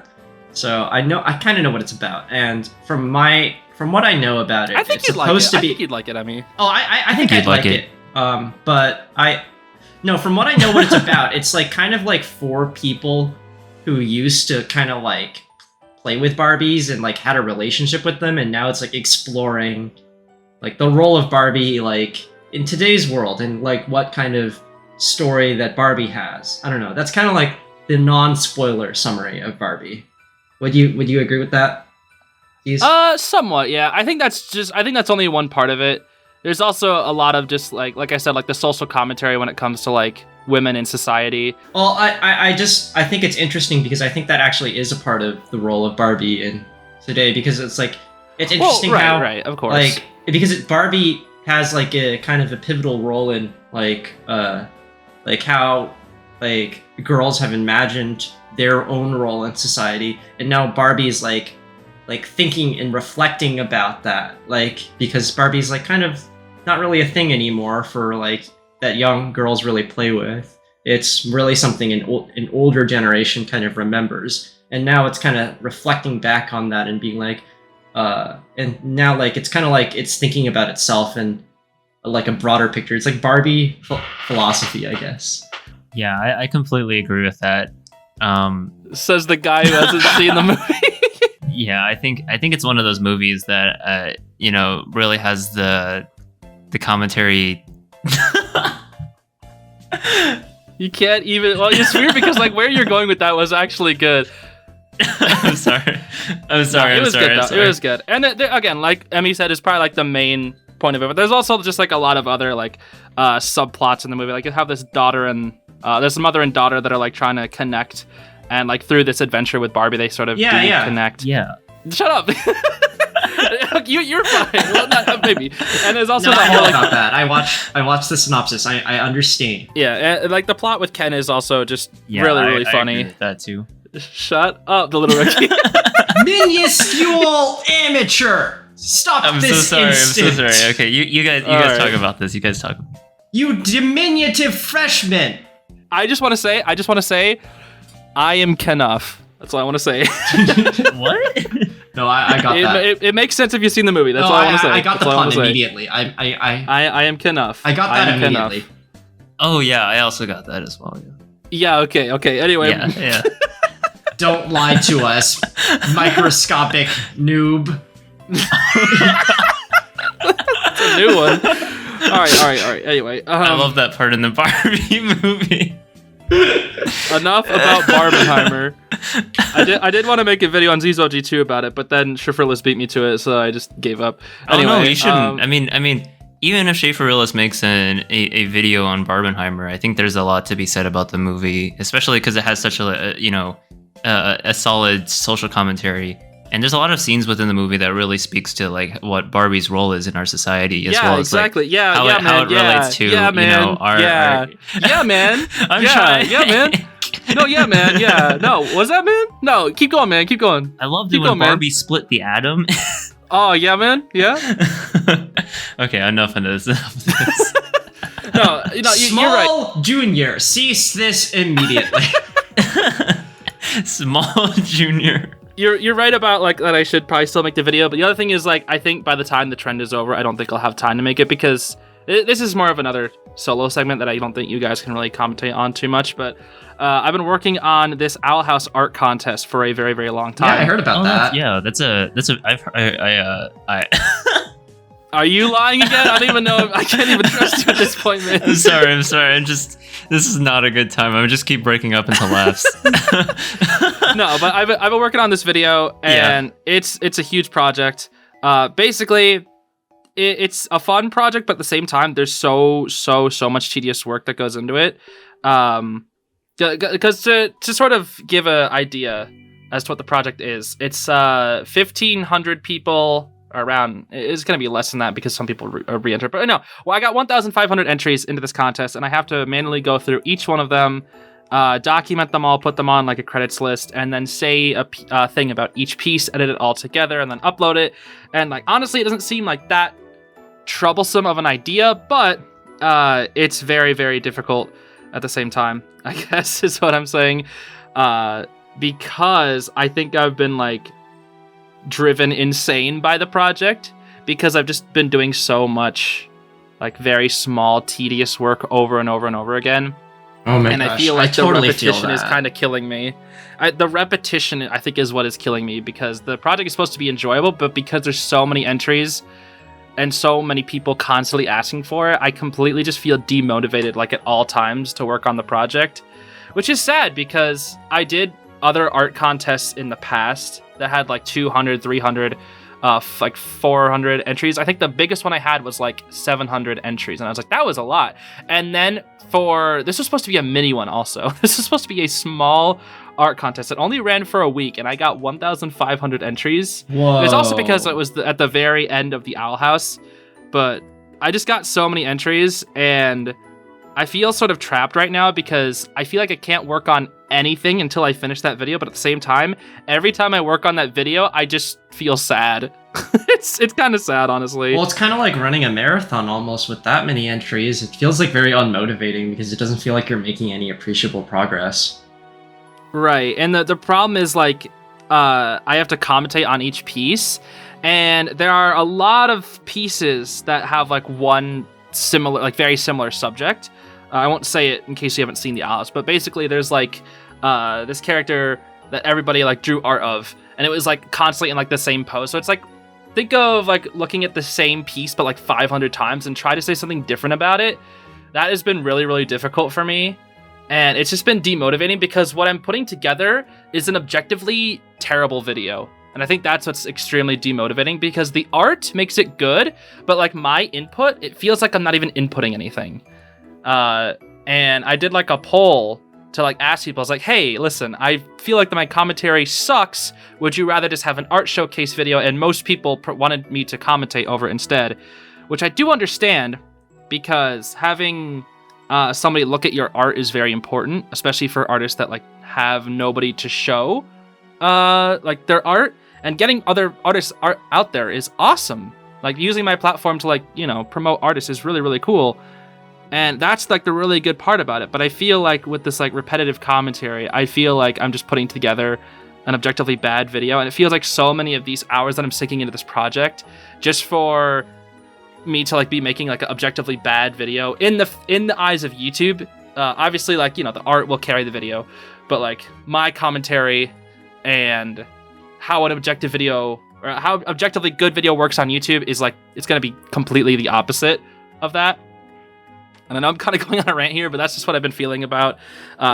so I kind of know what it's about. And from what I know about it,
I think
it's
you'd like
supposed
it.
to be.
I think you'd like it, Emmy.
Oh, I think I'd like it. But from what I know what it's about, it's like kind of like 4 people who used to kind of like play with Barbies and like had a relationship with them, and now it's like exploring like the role of Barbie like in today's world and like what kind of story that Barbie has. I don't know. That's kind of like the non-spoiler summary of Barbie. Would you agree with that?
Somewhat, yeah. I think that's only one part of it. There's also a lot of just like I said, like the social commentary when it comes to like women in society.
Well, I think it's interesting because I think that actually is a part of the role of Barbie in today because it's like it's interesting how
right, of course,
like because Barbie has like a kind of a pivotal role in like how like girls have imagined their own role in society, and now Barbie's like thinking and reflecting about that, like because Barbie's like kind of not really a thing anymore for like that young girls really play with. It's really something an older generation kind of remembers, and now it's kind of reflecting back on that and being like, and now like it's kind of like it's thinking about itself and like a broader picture. It's like Barbie philosophy, I guess.
Yeah, I completely agree with that.
Says the guy who hasn't seen the movie.
Yeah, I think it's one of those movies that really has the commentary.
You can't even. Well, it's weird because like where you're going with that was actually good.
I'm sorry.
It was good. And again, like Emmy said, is probably like the main point of it. But there's also just like a lot of other like subplots in the movie. Like you have this daughter and there's a mother and daughter that are like trying to connect, and like through this adventure with Barbie, they sort of connect.
Yeah.
Shut up. You're fine. Well, not, maybe. And there's also
No,
the
I
whole
know
like,
about that. I watched the synopsis. I understand.
yeah, and like the plot with Ken is also just really
I
funny.
agree with that too.
Shut up, the little rookie.
Minuscule amateur. Stop
I'm
this
so sorry.
instant.
I'm so sorry. Okay, you guys
Alright.
talk about this. You guys talk.
You diminutive freshman.
I just want to say, I am Kenough. That's all I want to say.
What?
No, I got that.
It makes sense if you've seen the movie. That's
No,
all I want to say.
I got the
That's all I
pun
wanna say.
immediately. I
I am Kenough.
got that
I am
immediately.
Kenough.
Oh yeah, I also got that as well.
Yeah. Okay. Anyway.
Yeah.
Don't lie to us, microscopic noob.
It's a new one. All right. Anyway,
I love that part in the Barbie movie.
enough about Barbenheimer. I did want to make a video on Zeez OG2 about it, but then Shafrillis beat me to it, so I just gave up. Anyway,
Oh no, you shouldn't. I mean, even if Schaefer Willis makes a video on Barbenheimer, I think there's a lot to be said about the movie, especially because it has such a solid social commentary. And there's a lot of scenes within the movie that really speaks to like what Barbie's role is in our society, as well as
exactly.
like, how it relates to our
yeah, man.
I'm trying.
Yeah, man. No, yeah, man. Yeah. No, was that man? No, keep going, man. Keep going.
I loved it
Keep
when
going, man.
Barbie split the atom.
Oh, yeah, man. Yeah.
Okay, enough of this.
No, you're right.
Small Junior, cease this immediately.
Small Junior.
You're right about like that I should probably still make the video, but the other thing is like I think by the time the trend is over, I don't think I'll have time to make it because this is more of another solo segment that I don't think you guys can really commentate on too much. But I've been working on this Owl House art contest for a very, very long time.
Yeah, I heard about that.
Yeah, that's a. I
Are you lying again? I don't even know. I can't even trust you at this point, man.
I'm sorry. This is not a good time. I just keep breaking up into laughs.
No, but I've been working on this video, and it's a huge project. Basically, it's a fun project, but at the same time, there's so much tedious work that goes into it. Because to sort of give an idea as to what the project is, it's 1,500 people. Around, it's going to be less than that because some people re-enter. But no, well, I got 1,500 entries into this contest, and I have to manually go through each one of them, document them all, put them on like a credits list, and then say a thing about each piece, edit it all together, and then upload it. And like honestly, it doesn't seem like that troublesome of an idea, but it's very, very difficult at the same time, I guess is what I'm saying. Because I think I've been like driven insane by the project because I've just been doing so much like very small tedious work over and over and over again.
Oh my
and
gosh,
I feel like
totally
the repetition
feel
is
that.
kind of killing me. The repetition I think is what is killing me because the project is supposed to be enjoyable, but because there's so many entries and so many people constantly asking for it, I completely just feel demotivated like at all times to work on the project, which is sad because I did other art contests in the past that had like 200, 300, like 400 entries. I think the biggest one I had was like 700 entries, and I was like, that was a lot. And then this was supposed to be a mini one also. This was supposed to be a small art contest. It only ran for a week, and I got 1,500 entries.
Whoa.
It was also because it was at the very end of the Owl House, but I just got so many entries, and I feel sort of trapped right now because I feel like I can't work on anything until I finish that video, but at the same time, every time I work on that video, I just feel sad. It's kind of sad, honestly.
Well, it's kind of like running a marathon almost with that many entries. It feels like very unmotivating because it doesn't feel like you're making any appreciable progress.
Right, and the problem is like I have to commentate on each piece, and there are a lot of pieces that have like one similar, like very similar subject. I won't say it in case you haven't seen the Alice, but basically there's like this character that everybody like drew art of, and it was like constantly in like the same pose. So it's like, think of like looking at the same piece but like 500 times and try to say something different about it. That has been really, really difficult for me, and it's just been demotivating because what I'm putting together is an objectively terrible video. And I think that's what's extremely demotivating because the art makes it good, but like my input, it feels like I'm not even inputting anything. And I did like a poll to like ask people. I was like, hey, listen, I feel like my commentary sucks. Would you rather just have an art showcase video? And most people wanted me to commentate over it instead, which I do understand, because having somebody look at your art is very important, especially for artists that like have nobody to show like their art, and getting other artists' art out there is awesome. Like using my platform to like, you know, promote artists is really, really cool. And that's like the really good part about it. But I feel like with this like repetitive commentary, I feel like I'm just putting together an objectively bad video. And it feels like so many of these hours that I'm sinking into this project just for me to like be making like an objectively bad video in the eyes of YouTube. Obviously, like, you know, the art will carry the video, but like my commentary and how an objective video or how objectively good video works on YouTube is like, it's going to be completely the opposite of that. And I know I'm kind of going on a rant here, but that's just what I've been feeling about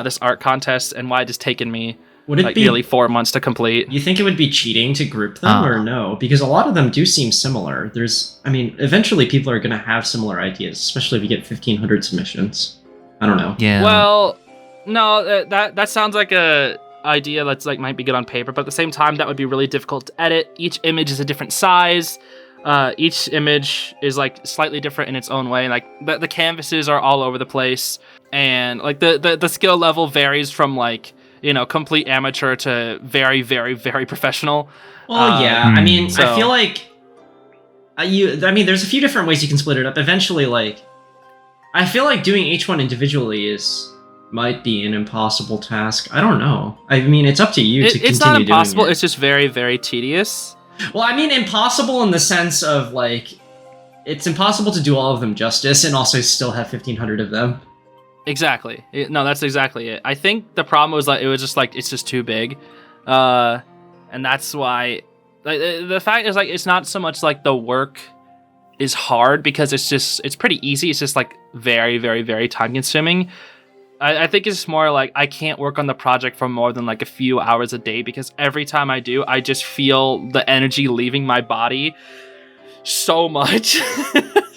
this art contest and why it has taken me like nearly 4 months to complete.
You think it would be cheating to group them or no? Because a lot of them do seem similar. Eventually people are going to have similar ideas, especially if you get 1,500 submissions. I don't know.
Yeah.
Well, no, that sounds like a idea that's like might be good on paper, but at the same time, that would be really difficult to edit. Each image is a different size. Each image is like slightly different in its own way. Like the canvases are all over the place, and like the skill level varies from like, you know, complete amateur to very, very, very professional.
Well, yeah. I mean, I feel like there's a few different ways you can split it up. Eventually, like, I feel like doing each one individually might be an impossible task. I don't know. I mean, it's up to you to continue doing it.
It's not impossible. It's just very, very tedious.
Well, I mean, impossible in the sense of, like, it's impossible to do all of them justice and also still have 1,500 of them.
Exactly. No, that's exactly it. I think the problem was like, it was just like, it's just too big. And that's why, like, the fact is like, it's not so much like the work is hard, because it's pretty easy. It's just like very, very, very time consuming. I think it's more like I can't work on the project for more than like a few hours a day, because every time I do, I just feel the energy leaving my body so much.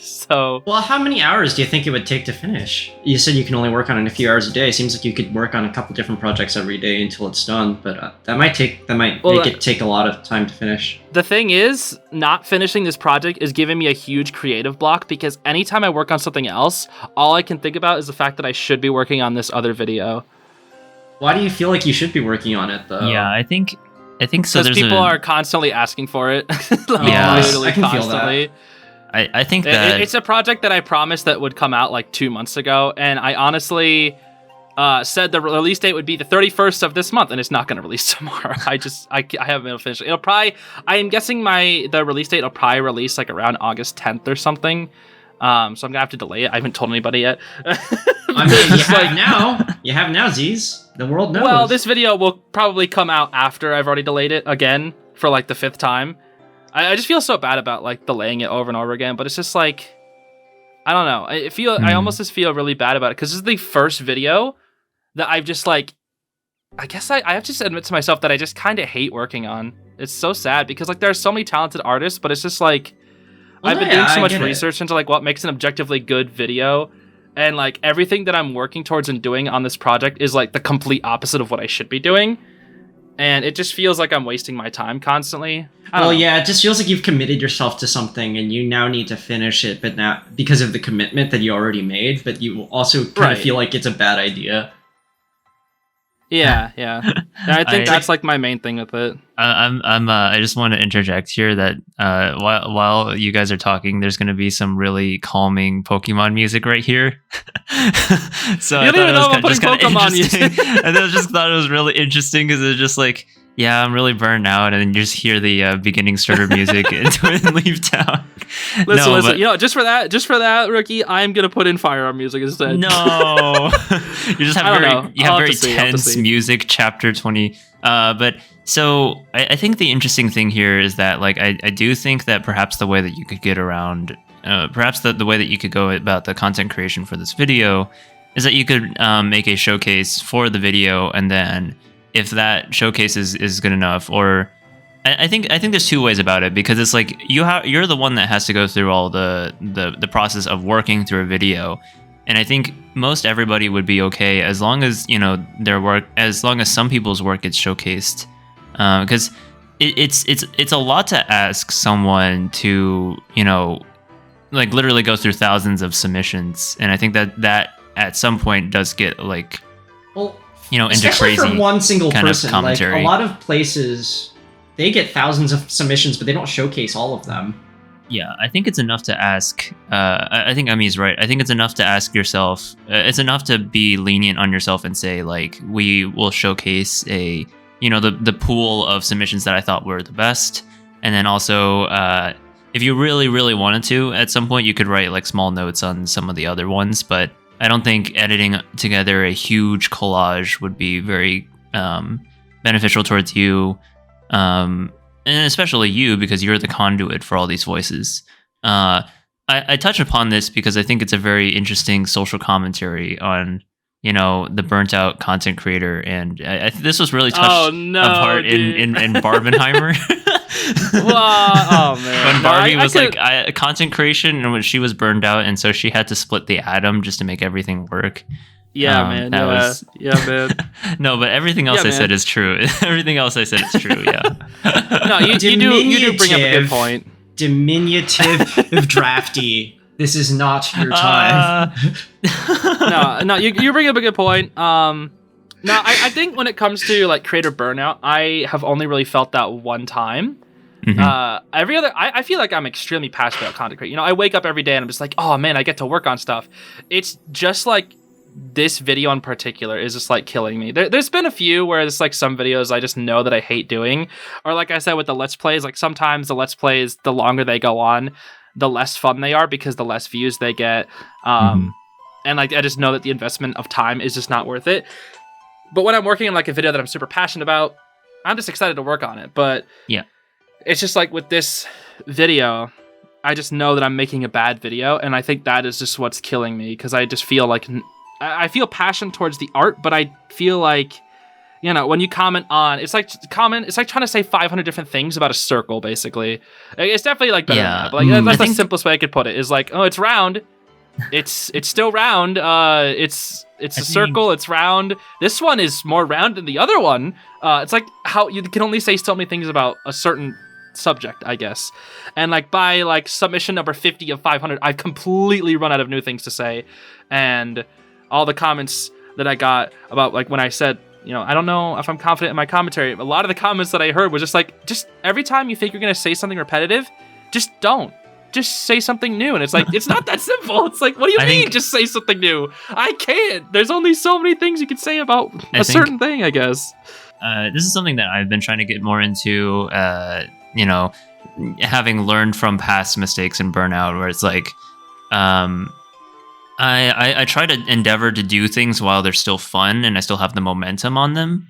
So,
well, how many hours do you think it would take to finish? You said you can only work on it a few hours a day. It seems like you could work on a couple different projects every day until it's done, but that might make it take a lot of time to finish.
The thing is, not finishing this project is giving me a huge creative block, because anytime I work on something else, all I can think about is the fact that I should be working on this other video.
Why do you feel like you should be working on it, though?
Yeah, I think so.
Because people are constantly asking for it.
Yeah,
I can constantly.
Feel that. I think that
it's a project that I promised that would come out like 2 months ago, and I honestly said the release date would be the 31st of this month, and it's not going to release tomorrow. I haven't been finished. It'll probably, I am guessing the release date will probably release like around August 10th or something. So I'm gonna have to delay it. I haven't told anybody yet.
I mean, you have now, Zeez. The world knows.
Well, this video will probably come out after I've already delayed it again for like the 5th time. I just feel so bad about like delaying it over and over again, but it's just like, I don't know. I almost just feel really bad about it, because this is the first video that I've just like, I guess I have to just admit to myself that I just kind of hate working on. It's so sad, because like there are so many talented artists, but it's just like, I've been doing so much research into like what makes an objectively good video, and like everything that I'm working towards and doing on this project is like the complete opposite of what I should be doing. And it just feels like I'm wasting my time constantly.
Yeah, it just feels like you've committed yourself to something and you now need to finish it, but not because of the commitment that you already made, but you also kind of feel like it's a bad idea.
Yeah. And I think that's like my main thing with it.
I just want to interject here that while you guys are talking, there's going to be some really calming Pokemon music right here. So
you don't even know I'm putting Pokemon music.
And I just thought it was really interesting, because it's just like, yeah, I'm really burned out, and then you just hear the beginning starter music and leave town.
Listen. You know, just for that, Rookie, I'm gonna put in Firearm music instead.
No, you just have very tense music. Chapter 20. But so I think the interesting thing here is that like I do think that perhaps the way that you could get around, perhaps the way that you could go about the content creation for this video is that you could make a showcase for the video, and then if that showcase is good enough, or I think there's two ways about it, because it's like you're the one that has to go through all the process of working through a video, And I think most everybody would be okay as long as, you know, as long as some people's work gets showcased. Because it's a lot to ask someone to, you know, like literally go through thousands of submissions. And I think that at some point does get like,
well,
you know, into
especially
crazy
for one single
kind
person.
of commentary.
Like a lot of places, they get thousands of submissions, but they don't showcase all of them.
Yeah, I think it's enough to ask. I think Emmy's right. I think it's enough to ask yourself. It's enough to be lenient on yourself and say, like, we will showcase the pool of submissions that I thought were the best. And then also, if you really, really wanted to, at some point you could write like small notes on some of the other ones. But I don't think editing together a huge collage would be very beneficial towards you. And especially you, because you're the conduit for all these voices. I touch upon this because I think it's a very interesting social commentary on, you know, the burnt out content creator. And this was really touched apart in Barbenheimer.
Oh man!
When Barbie was content creation, and when she was burned out, and so she had to split the atom just to make everything work.
Yeah, man. Man.
No, but everything else I said is true. Everything else I said is true. Yeah.
No, you do bring up a good point.
Diminutive drafty. This is not your time.
No, you bring up a good point. No, I think when it comes to like creator burnout, I have only really felt that one time. Mm-hmm. I feel like I'm extremely passionate about content creation. You know, I wake up every day and I'm just like, oh man, I get to work on stuff. It's just like this video in particular is just like killing me. There's been a few where it's like some videos I just know that I hate doing, or like I said with the Let's Plays, like sometimes the Let's Plays, the longer they go on, the less fun they are because the less views they get. And like I just know that the investment of time is just not worth it. But when I'm working on like a video that I'm super passionate about, I'm just excited to work on it. But
yeah,
it's just like with this video, I just know that I'm making a bad video, and I think that is just what's killing me, because I just feel like I feel passion towards the art, but I feel like, you know, when you comment on, it's like trying to say 500 different things about a circle, basically. It's definitely like better than that, but like, that's the simplest way I could put it, is like, oh, it's round. It's still round. It's a circle. It's round. This one is more round than the other one. It's like how you can only say so many things about a certain subject, I guess. And like by like submission number 50 of 500, I've completely run out of new things to say. And all the comments that I got about like when I said, you know, I don't know if I'm confident in my commentary, a lot of the comments that I heard was just like, just every time you think you're gonna say something repetitive, just don't. Just say something new. And it's like, it's not that simple. It's like, what do you mean just say something new? I can't. There's only so many things you can say about a certain thing, I guess.
This is something that I've been trying to get more into, you know, having learned from past mistakes and burnout, where it's like, I try to endeavor to do things while they're still fun and I still have the momentum on them,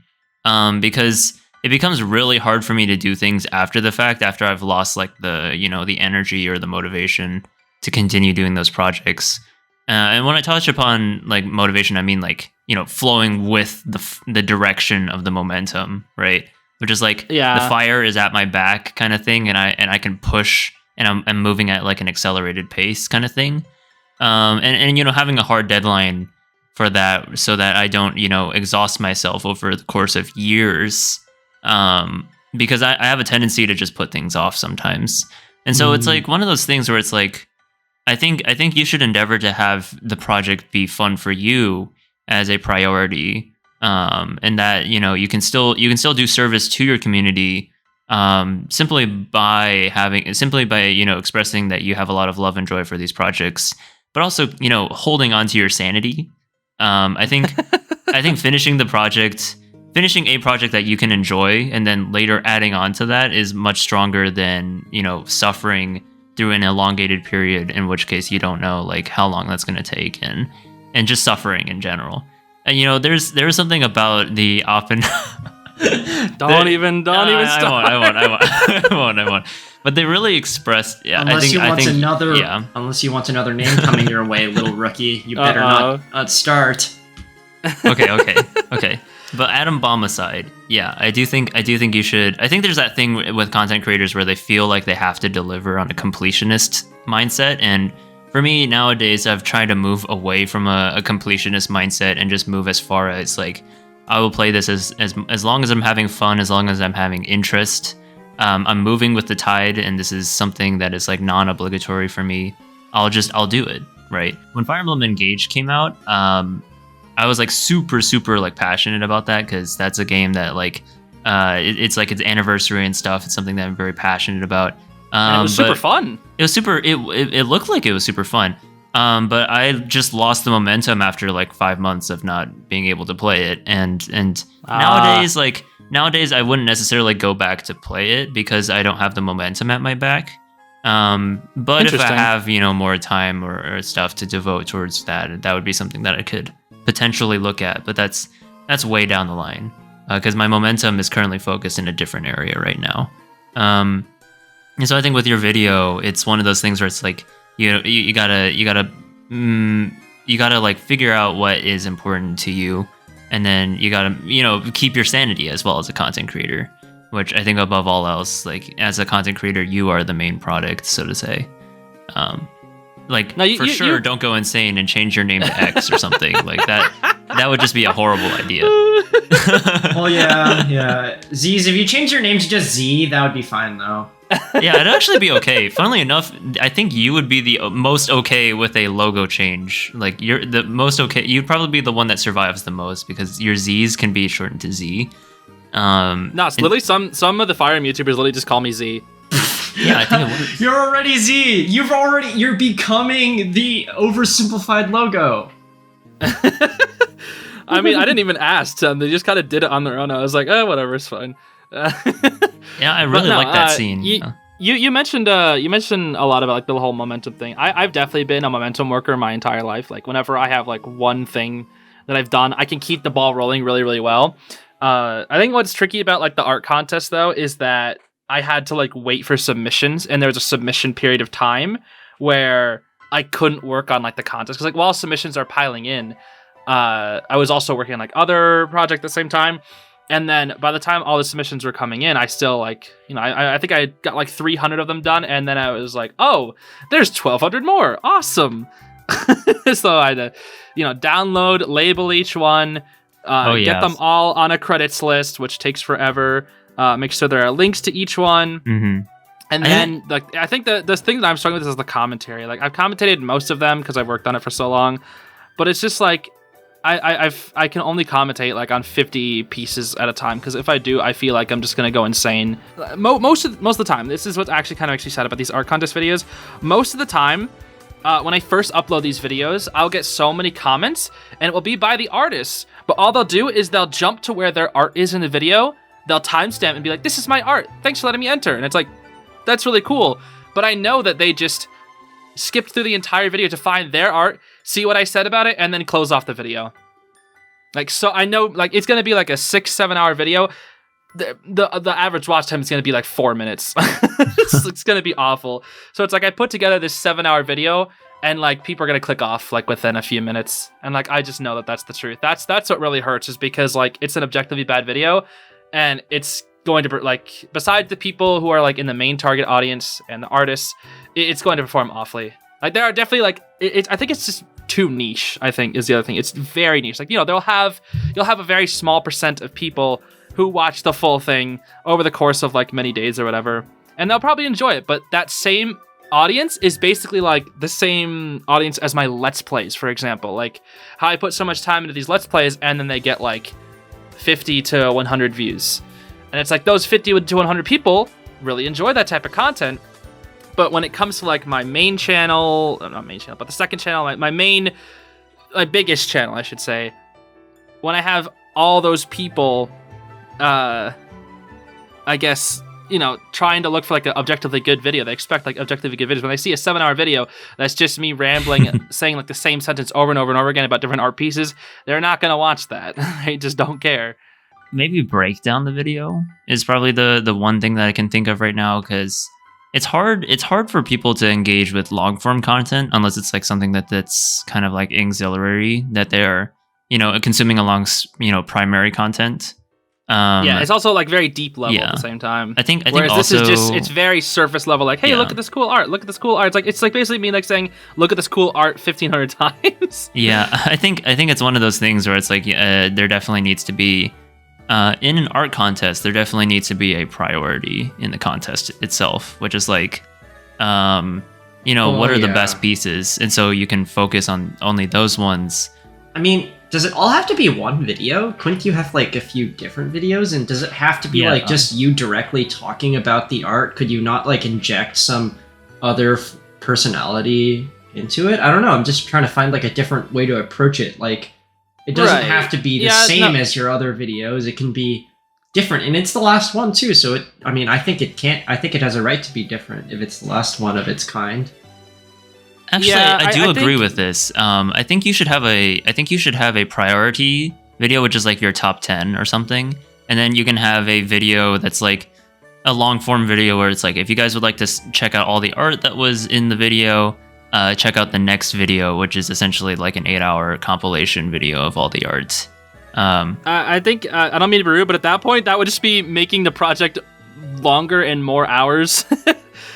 because it becomes really hard for me to do things after the fact, after I've lost like the, you know, the energy or the motivation to continue doing those projects. And when I touch upon like motivation, I mean like, you know, flowing with the direction of the momentum, right? Which is like, the fire is at my back kind of thing, and I can push, and I'm moving at like an accelerated pace kind of thing. And you know, having a hard deadline for that so that I don't, you know, exhaust myself over the course of years. Because I have a tendency to just put things off sometimes. And so it's like one of those things where it's like, I think you should endeavor to have the project be fun for you as a priority. And that, you know, you can still do service to your community, simply by, you know, expressing that you have a lot of love and joy for these projects, but also, you know, holding on to your sanity. I think finishing a project that you can enjoy and then later adding on to that is much stronger than, you know, suffering through an elongated period, in which case you don't know like how long that's going to take, and just suffering in general. And you know, there's something about the Don't even start. I won't. But they really expressed. Yeah,
unless you want another name coming your way, little rookie, you better not start.
Okay. But Adam Bomb aside, yeah, I do think you should. I think there's that thing with content creators where they feel like they have to deliver on a completionist mindset, and for me nowadays, I've tried to move away from a completionist mindset and just move as far as like, I will play this as long as I'm having fun, as long as I'm having interest. I'm moving with the tide, and this is something that is like non-obligatory for me. I'll do it, right? When Fire Emblem Engage came out, I was like super like passionate about that, because that's a game that like it's like its anniversary and stuff. It's something that I'm very passionate about.
And it was super fun.
It was super. It looked like it was super fun. But I just lost the momentum after like 5 months of not being able to play it. And nowadays I wouldn't necessarily go back to play it because I don't have the momentum at my back. But if I have, more time or stuff to devote towards that would be something that I could potentially look at. But that's way down the line, because my momentum is currently focused in a different area right now. And so I think with your video, it's one of those things where it's like, you gotta like figure out what is important to you, and then you gotta keep your sanity as well as a content creator, which I think above all else, like as a content creator, you are the main product, so to say. Like now don't go insane and change your name to X or something like that. That would just be a horrible idea.
Well, yeah. Zeez, if you change your name to just Z, that would be fine though.
Yeah, it'd actually be okay. Funnily enough, I think you would be the most okay with a logo change. Like, you're the most okay. You'd probably be the one that survives the most, because your Z's can be shortened to Z.
No, it's literally some of the Fire Emblem YouTubers literally just call me Z.
Yeah, I think it works.
You're already Z. You're becoming the oversimplified logo.
I mean, I didn't even ask them. They just kind of did it on their own. I was like, oh, whatever, it's fine.
Yeah, I really like that scene.
You mentioned a lot about like the whole momentum thing. I've definitely been a momentum worker my entire life. Like whenever I have like one thing that I've done, I can keep the ball rolling really, really well. I think what's tricky about like the art contest though is that I had to like wait for submissions, and there was a submission period of time where I couldn't work on like the contest, because like while submissions are piling in, I was also working on like other projects at the same time. And then by the time all the submissions were coming in, I still like, I think I got like 300 of them done. And then I was like, oh, there's 1,200 more. Awesome. So I had to, download, label each one, get them all on a credits list, which takes forever. Make sure there are links to each one.
Mm-hmm.
And then I think the thing that I'm struggling with is the commentary. Like I've commentated most of them because I've worked on it for so long, but it's just like, I can only commentate like on 50 pieces at a time, because if I do, I feel like I'm just gonna go insane. Most of the time, this is what actually kind of makes me sad about these art contest videos. Most of the time, when I first upload these videos, I'll get so many comments, and it will be by the artists. But all they'll do is they'll jump to where their art is in the video. They'll timestamp and be like, "This is my art. Thanks for letting me enter." And it's like, that's really cool. But I know that they just skipped through the entire video to find their art, see what I said about it, and then close off the video. Like, so I know, like, it's gonna be like a 6-7 hour video. The average watch time is gonna be like 4 minutes. It's gonna be awful. So it's like I put together this 7-hour video, and like people are gonna click off like within a few minutes. And like I just know that that's the truth. That's what really hurts, is because like it's an objectively bad video, and it's going to like, besides the people who are like in the main target audience and the artists, it's going to perform awfully. Like there are definitely like I think it's just too niche, I think, is the other thing. It's very niche. Like, you'll have a very small percent of people who watch the full thing over the course of like many days or whatever, and they'll probably enjoy it. But that same audience is basically like the same audience as my Let's Plays, for example. Like how I put so much time into these Let's Plays, and then they get like 50 to 100 views. And it's like those 50 to 100 people really enjoy that type of content. But when it comes to like my main channel, not main channel, but the second channel, my biggest channel, I should say, when I have all those people, I guess, trying to look for like an objectively good video, they expect like objectively good videos. When they see a 7-hour video that's just me rambling, saying like the same sentence over and over and over again about different art pieces, they're not going to watch that. They just don't care.
Maybe break down the video is probably the one thing that I can think of right now, because it's hard for people to engage with long form content unless it's like something that's kind of like auxiliary, that they're consuming along primary content.
Yeah, it's also like very deep level
Yeah.
at the same time.
I think
Whereas
also
this is just, it's very surface level. Like, hey,
Yeah.
look at this cool art. Look at this cool art. It's like basically me like saying, look at this cool art 1,500 times.
Yeah, I think it's one of those things where it's like there definitely needs to be in an art contest. There definitely needs to be a priority in the contest itself, which is like, what are the best pieces, and so you can focus on only those ones.
I mean, does it all have to be one video? Couldn't you have like a few different videos? And does it have to be like just you directly talking about the art? Could you not like inject some other personality into it? I don't know. I'm just trying to find like a different way to approach it. Like, it doesn't have to be the same as your other videos. It can be different, and it's the last one too. So I think it has a right to be different if it's the last one of its kind.
Actually, I do agree with this. I think you should have a priority video, which is like your top 10 or something, and then you can have a video that's like a long form video where it's like, if you guys would like to check out all the art that was in the video, check out the next video, which is essentially like an 8-hour compilation video of all the art.
I think I don't mean to be rude, but at that point, that would just be making the project longer and more hours.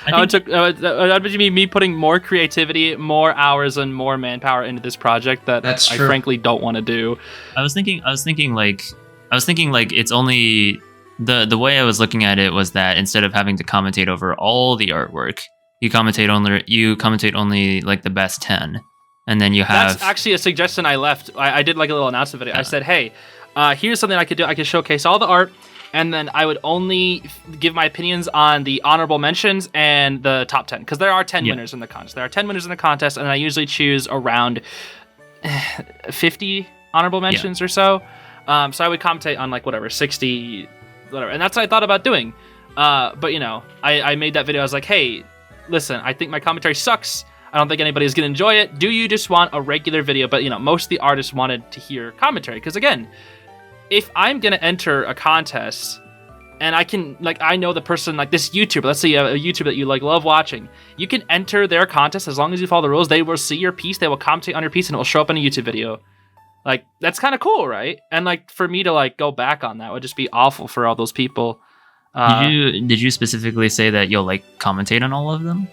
That would be me putting more creativity, more hours, and more manpower into this project that I frankly don't want to do.
I was thinking like it's only the way I was looking at it was that instead of having to commentate over all the artwork, you commentate only like the best 10, and then you have. That's
actually a suggestion I left. I did like a little announcement video. I said, hey, here's something I could do. I could showcase all the art. And then I would only give my opinions on the honorable mentions and the top 10. Because there are 10 winners in the contest. There are 10 winners in the contest, and I usually choose around 50 honorable mentions or so. So I would commentate on, like, 60, whatever. And that's what I thought about doing. But, I made that video. I was like, hey, listen, I think my commentary sucks. I don't think anybody's going to enjoy it. Do you just want a regular video? But, most of the artists wanted to hear commentary. Because, again, if I'm going to enter a contest and I know the person, like this YouTuber, let's say you have a YouTuber that you like love watching, you can enter their contest as long as you follow the rules. They will see your piece, they will commentate on your piece, and it will show up in a YouTube video. Like, that's kind of cool, right? And like, for me to like go back on that would just be awful for all those people.
Did you specifically say that you'll like commentate on all of them?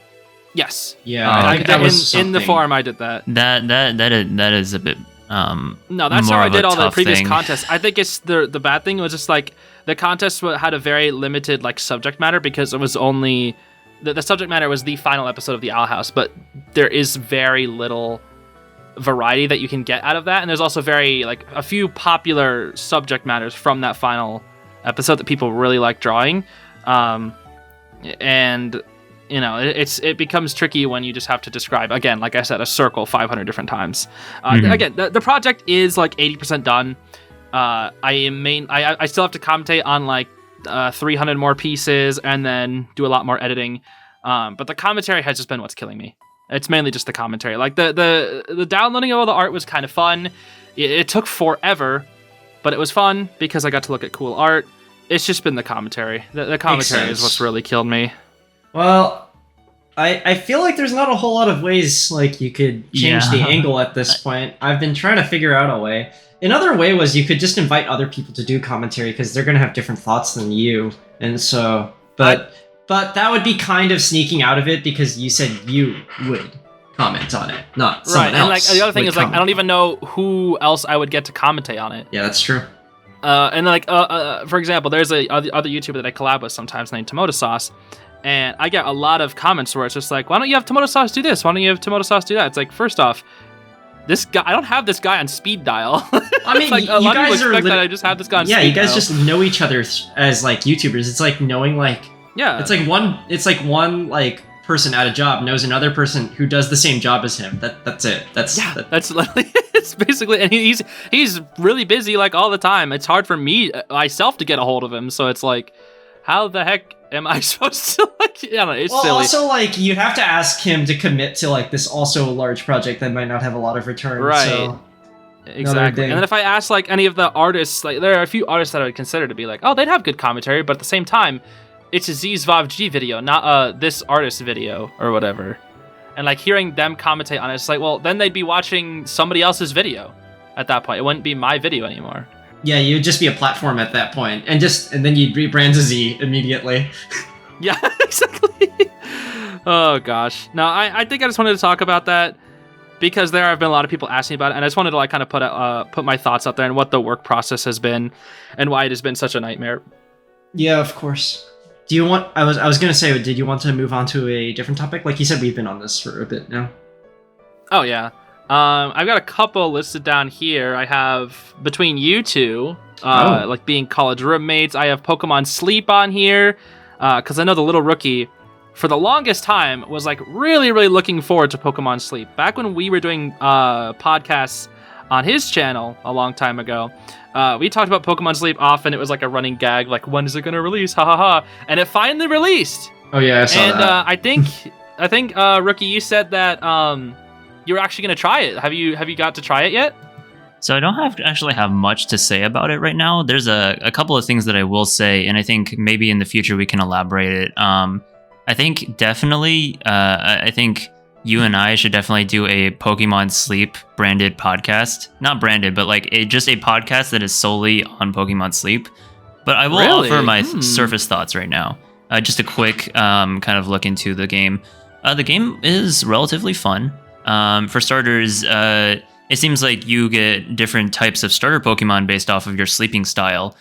Yes.
Yeah. I think that was
in the forum I did that.
That is a bit.
No, that's how I did all the previous contests. I think it's the bad thing was just like the contest had a very limited like subject matter because it was only the subject matter was the final episode of the Owl House, but there is very little variety that you can get out of that, and there's also very like a few popular subject matters from that final episode that people really like drawing, and it becomes tricky when you just have to describe, again, like I said, a circle 500 different times. Again, the project is like 80% done. I still have to commentate on like 300 more pieces and then do a lot more editing. But the commentary has just been what's killing me. It's mainly just the commentary. Like the downloading of all the art was kind of fun. It took forever, but it was fun because I got to look at cool art. It's just been the commentary. The commentary is what's really killed me.
Well, I feel like there's not a whole lot of ways like you could change the angle at this point. I've been trying to figure out a way. Another way was you could just invite other people to do commentary because they're going to have different thoughts than you. And so, but that would be kind of sneaking out of it because you said you would comment on it, not someone else.
And like the other thing is like I don't even know who else I would get to commentate on it.
Yeah, that's true.
And like for example, there's a other YouTuber that I collab with sometimes named Tomato Sauce. And I get a lot of comments where it's just like, why don't you have Tomato Sauce do this? Why don't you have Tomato Sauce do that? It's like, first off, this guy, I don't have this guy on speed dial.
I mean,
like, a lot of people expect that I just have this guy on speed dial.
Yeah, you guys just know each other as like YouTubers. It's like knowing like, it's like one like person at a job knows another person who does the same job as him. That's it. That's
literally, it's basically, and he's really busy like all the time. It's hard for me myself to get a hold of him. So it's like, how the heck am I supposed to like? I don't know. It's silly.
Also, like you have to ask him to commit to like this also large project that might not have a lot of return.
Right.
So,
exactly. And then if I ask like any of the artists, like there are a few artists that I would consider to be like, oh, they'd have good commentary, but at the same time, it's a Zeez G video, not this artist video or whatever. And like hearing them commentate on it, it's like, well, then they'd be watching somebody else's video at that point. It wouldn't be my video anymore.
Yeah, you'd just be a platform at that point, and then you'd rebrand to Z immediately.
Yeah, exactly. Oh gosh. No, I think I just wanted to talk about that because there have been a lot of people asking about it, and I just wanted to like kind of put my thoughts out there and what the work process has been and why it has been such a nightmare.
Yeah, of course. Do you want? I was gonna say, did you want to move on to a different topic? Like you said, we've been on this for a bit now.
Oh yeah. I've got a couple listed down here. I have between you two, like being college roommates. I have Pokemon Sleep on here, because I know the little rookie, for the longest time, was like really, really looking forward to Pokemon Sleep. Back when we were doing podcasts on his channel a long time ago, we talked about Pokemon Sleep often. It was like a running gag, like when is it gonna release? Ha ha ha! And it finally released.
Oh yeah, I saw that.
I think rookie, you said that you were actually gonna try it. Have you got to try it yet?
So I don't actually have much to say about it right now. There's a couple of things that I will say, and I think maybe in the future we can elaborate it. I think definitely, I think you and I should definitely do a Pokemon Sleep branded podcast. Not branded, but like just a podcast that is solely on Pokemon Sleep. But I will offer my surface thoughts right now. Just a quick kind of look into the game. The game is relatively fun. For starters, it seems like you get different types of starter Pokemon based off of your sleeping style.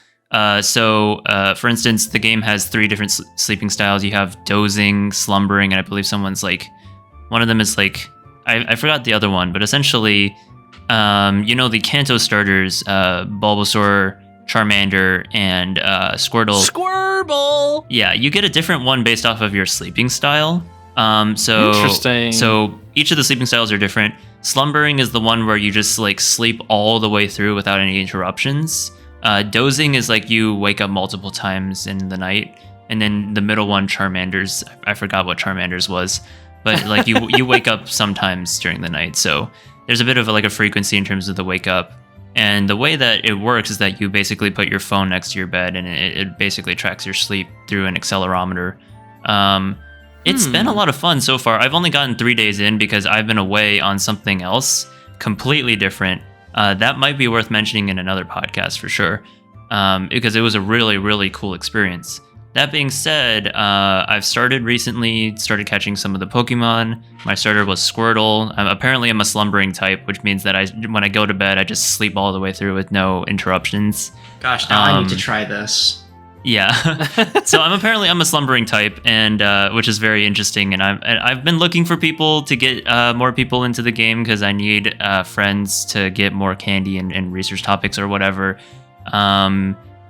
So, for instance, the game has 3 different sleeping styles. You have dozing, slumbering, and I believe someone's like, one of them is like, I forgot the other one, but essentially, the Kanto starters, Bulbasaur, Charmander, and Squirtle.
Squirtle!
Yeah, you get a different one based off of your sleeping style.
Interesting.
So each of the sleeping styles are different. Slumbering is the one where you just like sleep all the way through without any interruptions. Dozing is like you wake up multiple times in the night. And then the middle one, Charmander's, I forgot what Charmander's was, but like you wake up sometimes during the night. So there's a bit of like a frequency in terms of the wake up. And the way that it works is that you basically put your phone next to your bed and it basically tracks your sleep through an accelerometer. It's been a lot of fun so far. I've only gotten 3 days in because I've been away on something else completely different. That might be worth mentioning in another podcast for sure, because it was a really, really cool experience. That being said, I've started catching some of the Pokemon. My starter was Squirtle. Apparently I'm a slumbering type, which means that when I go to bed, I just sleep all the way through with no interruptions.
Gosh, now I need to try this.
Yeah, so I'm a slumbering type, and which is very interesting. And I've been looking for people to get more people into the game because I need friends to get more candy and research topics or whatever.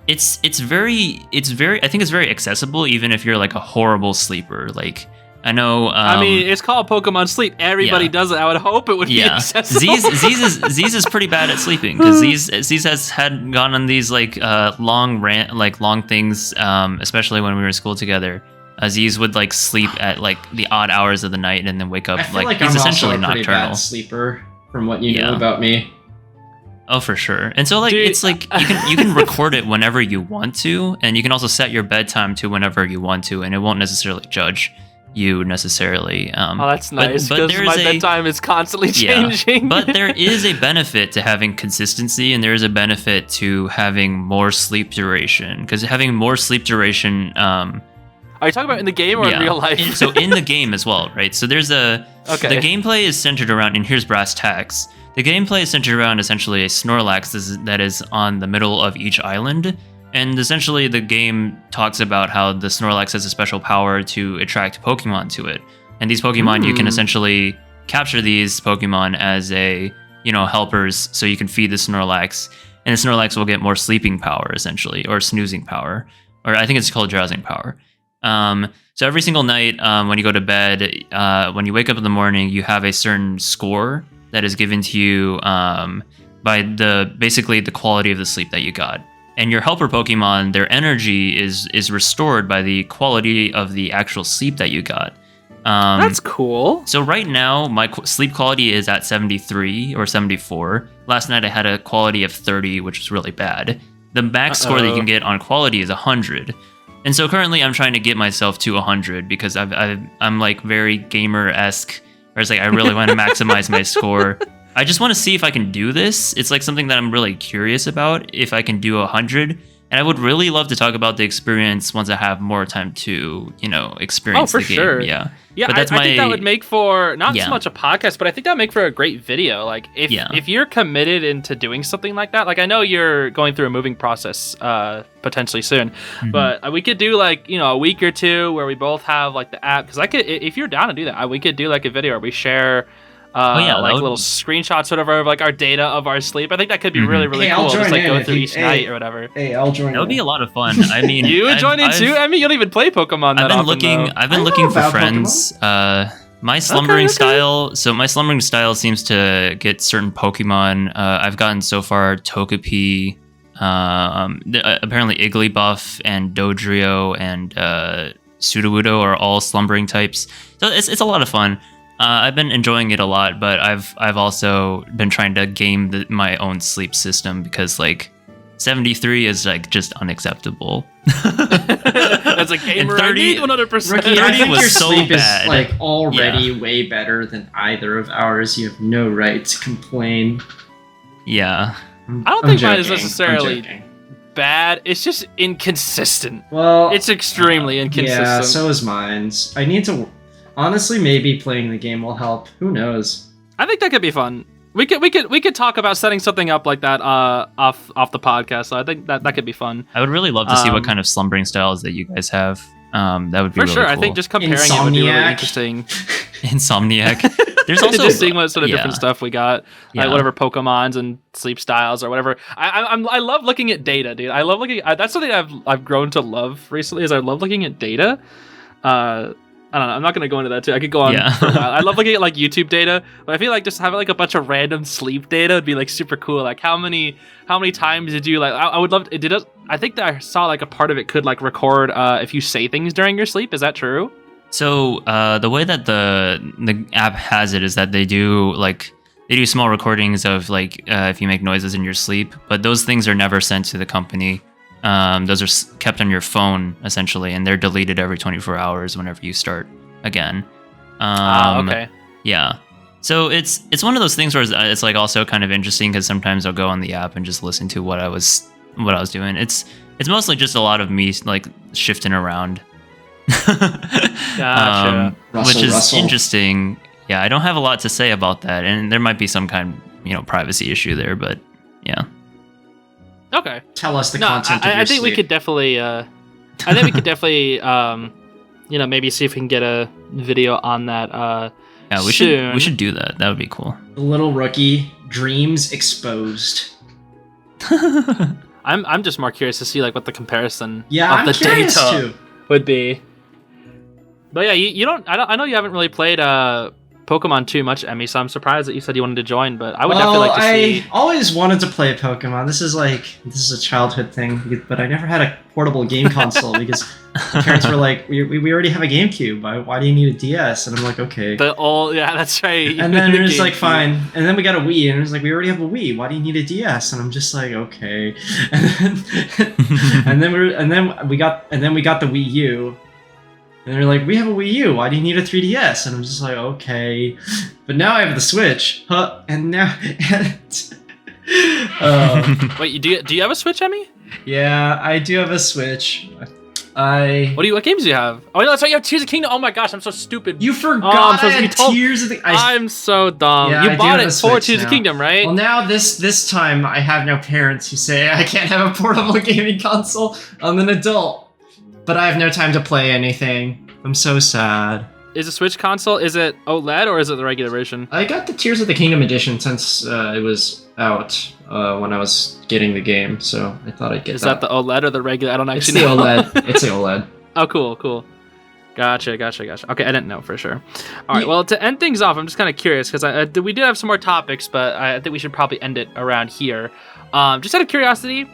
It's very I think it's very accessible even if you're like a horrible sleeper. Like I know.
I mean, it's called Pokemon Sleep. Everybody does it. I would hope it would be accessible.
Zeez is pretty bad at sleeping because Zeez has gone on these like long things, especially when we were in school together. Zeez would like sleep at like the odd hours of the night and then wake up.
I feel like
he's
I'm
essentially
also a pretty
nocturnal.
bad sleeper from what you know about me.
Oh, for sure. And so like
Dude,
it's like you can record it whenever you want to, and you can also set your bedtime to whenever you want to, and it won't necessarily judge you necessarily.
Oh, that's nice because my bedtime is constantly changing.
But there is a benefit to having consistency, and there is a benefit to having more sleep duration. Because having more sleep duration,
are you talking about in the game or in real life?
So in the game as well, right? So there's the gameplay is centered around, and here's brass tacks. The gameplay is centered around essentially a Snorlax that is on the middle of each island. And essentially, the game talks about how the Snorlax has a special power to attract Pokemon to it. And these Pokemon, you can essentially capture these Pokemon as helpers, so you can feed the Snorlax. And the Snorlax will get more sleeping power, essentially, or snoozing power. Or I think it's called drowsing power. So every single night, when you go to bed, when you wake up in the morning, you have a certain score that is given to you by basically the quality of the sleep that you got. And your helper Pokemon, their energy is restored by the quality of the actual sleep that you got.
That's cool.
So right now, my sleep quality is at 73 or 74. Last night I had a quality of 30, which was really bad. The max score that you can get on quality is 100. And so currently I'm trying to get myself to 100 because I'm like very gamer-esque. Where it's like I really want to maximize my score. I just want to see if I can do this. It's like something that I'm really curious about, if I can do 100. And I would really love to talk about the experience once I have more time to, experience the game.
Sure.
Yeah.
Yeah,
but
I think that would make for not so much a podcast, but I think that would make for a great video. Like if you're committed into doing something like that, like I know you're going through a moving process potentially soon, but we could do like, a week or two where we both have like the app, because I could, if you're down to do that, we could do like a video where we share little screenshots whatever of like our data of our sleep. I think that could be really cool. Just like go through each night or whatever.
Hey, I'll join.
That would be a lot of fun. I mean,
you would join in too, Emmy? You don't even play Pokemon that often.
I've been looking for friends. My slumbering style. So my slumbering style seems to get certain Pokemon. I've gotten so far Togepi, apparently Igglybuff and Dodrio and Sudowoodo are all slumbering types. So it's a lot of fun. I've been enjoying it a lot, but I've also been trying to game my own sleep system, because like 73 is like just unacceptable.
As a gamer, 30, I need 100%.
Ricky, I think
was
your
so
sleep
bad.
is like already way better than either of ours. You have no right to complain.
Yeah.
I don't think mine is necessarily bad. It's just inconsistent.
Well,
it's extremely inconsistent.
Yeah, so is mine. I need to. Honestly, maybe playing the game will help. Who knows?
I think that could be fun. We could talk about setting something up like that off the podcast. So I think that could be fun.
I would really love to see what kind of slumbering styles that you guys have. That would be
for
really
sure.
cool.
I think just comparing it would be really interesting.
Insomniac. There's also
just seeing what sort of different stuff we got, like whatever Pokemons and sleep styles or whatever. I love looking at data, dude. I love looking. That's something I've grown to love recently. Is I love looking at data. I don't know. I'm not gonna go into that too. I could go on for a while. I love looking at like YouTube data, but I feel like just having like a bunch of random sleep data would be like super cool. Like how many times did you like? I would love. I think that I saw like a part of it could like record if you say things during your sleep. Is that true?
So the way that the app has it is that they do small recordings of like if you make noises in your sleep, but those things are never sent to the company. Those are kept on your phone essentially, and they're deleted every 24 hours whenever you start again.
Okay.
Yeah. So it's one of those things where it's like also kind of interesting, because sometimes I'll go on the app and just listen to what I was doing. It's mostly just a lot of me like shifting around.
Gotcha.
Which is interesting. Yeah, I don't have a lot to say about that, and there might be some kind of privacy issue there, but yeah.
Okay.
Tell us the content of your
I think
sleep.
we could definitely maybe see if we can get a video on that
yeah, we should do that. That would be cool.
The little rookie dreams exposed.
I'm just more curious to see like what the comparison of
I'm
the
curious
data
too.
would be. But yeah, you don't. I know you haven't really played Pokemon too much, Emmy. So I'm surprised that you said you wanted to join. But I would definitely like to see.
I always wanted to play Pokemon. This is a childhood thing, but I never had a portable game console because my parents were like, "We already have a GameCube. Why do you need a DS?" And I'm like, "Okay."
That's right.
And then it was like, "Fine." And then we got a Wii, and it was like, "We already have a Wii. Why do you need a DS?" And I'm just like, "Okay." And then we got the Wii U. And they're like, "We have a Wii U. Why do you need a 3DS?" And I'm just like, "Okay." But now I have the Switch. And now...
Wait, do you have a Switch, Emmy?
Yeah, I do have a Switch.
What games do you have? Oh, no, that's right. You have Tears of the Kingdom. Oh my gosh, I'm so stupid.
You forgot
I had
Tears of the...
I'm so dumb.
Yeah,
you bought it for Tears of the Kingdom, right?
Well, now this time I have no parents who say I can't have a portable gaming console. I'm an adult. But I have no time to play anything. I'm so sad.
Is the Switch console, is it OLED or is it the regular version?
I got the Tears of the Kingdom edition since it was out when I was getting the game, so I thought I'd get that.
Is that the OLED or the regular? I don't
It's
actually
the
know.
OLED. It's the OLED.
Oh, cool. Gotcha. Okay, I didn't know for sure. All right, well, to end things off, I'm just kind of curious because we did have some more topics, but I think we should probably end it around here. Just out of curiosity,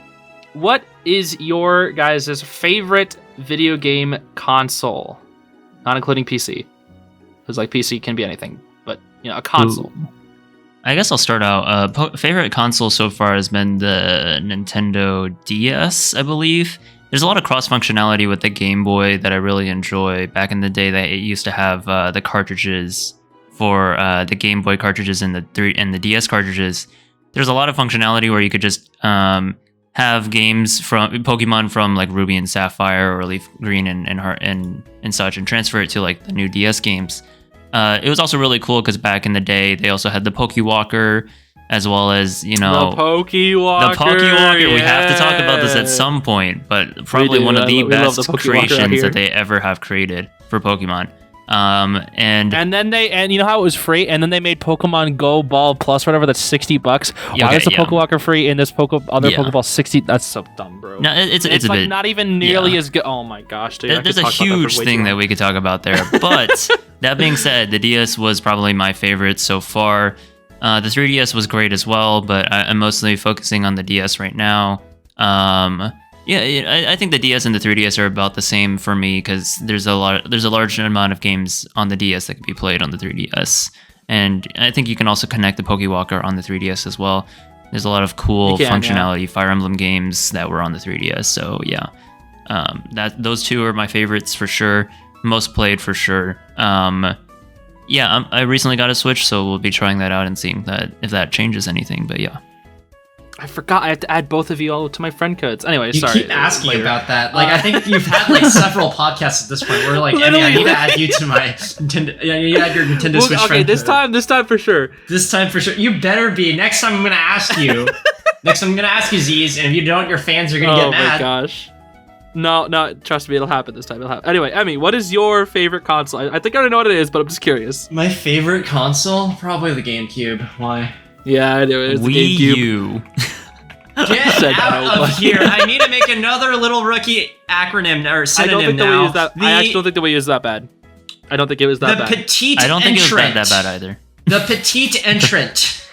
what is your guys' favorite video game console? Not including PC. Because like PC can be anything, but a console.
Ooh. I guess I'll start out. Favorite console so far has been the Nintendo DS, I believe. There's a lot of cross functionality with the Game Boy that I really enjoy. Back in the day, that it used to have the cartridges for the Game Boy cartridges and the DS cartridges, there's a lot of functionality where you could just have games from Pokemon from like Ruby and Sapphire or Leaf Green and Heart and such, and transfer it to like the new DS games. It was also really cool because back in the day they also had the Pokewalker, as well as
the Pokewalker.
The Pokewalker.
Yeah.
We have to talk about this at some point, but probably one of the best creations that they ever have created for Pokemon. And
then you know how it was free, and then they made Pokemon Go Ball Plus, whatever. That's $60. Why is the Pokewalker free and this Pokeball 60? That's so dumb, bro.
No, it's a
like
bit,
not even nearly as good. Oh my gosh, dude!
There's a huge thing that we could talk about there. But that being said, the DS was probably my favorite so far. The 3DS was great as well, but I'm mostly focusing on the DS right now. I think the DS and the 3DS are about the same for me because there's a large amount of games on the DS that can be played on the 3DS, and I think you can also connect the Pokewalker on the 3DS as well. There's a lot of cool functionality, Fire Emblem games that were on the 3DS. So yeah, those two are my favorites for sure, most played for sure. I recently got a Switch, so we'll be trying that out and seeing if that changes anything. But yeah.
I forgot I have to add both of you all to my friend codes. Anyway,
you
sorry.
You keep asking about that. Like, I think you've had like several podcasts at this point where like, Emmy, I need to add you to my Nintendo. Yeah, you add your Nintendo Switch friend
code. This time for sure.
This time for sure. You better be. Next time I'm gonna ask you. Next time I'm gonna ask you, Zeez, and if you don't, your fans are gonna get mad.
Oh my gosh. No, trust me, it'll happen this time. It'll happen. Anyway, Emmy, what is your favorite console? I think I already know what it is, but I'm just curious.
My favorite console? Probably the GameCube. Why?
Yeah, I do. It's the GameCube.
Wii U.
Get out of here! I need to make another little rookie acronym or synonym now.
I actually don't think the Wii U is that bad. I don't think it was that bad.
I don't think it was that bad either.
The petite entrant.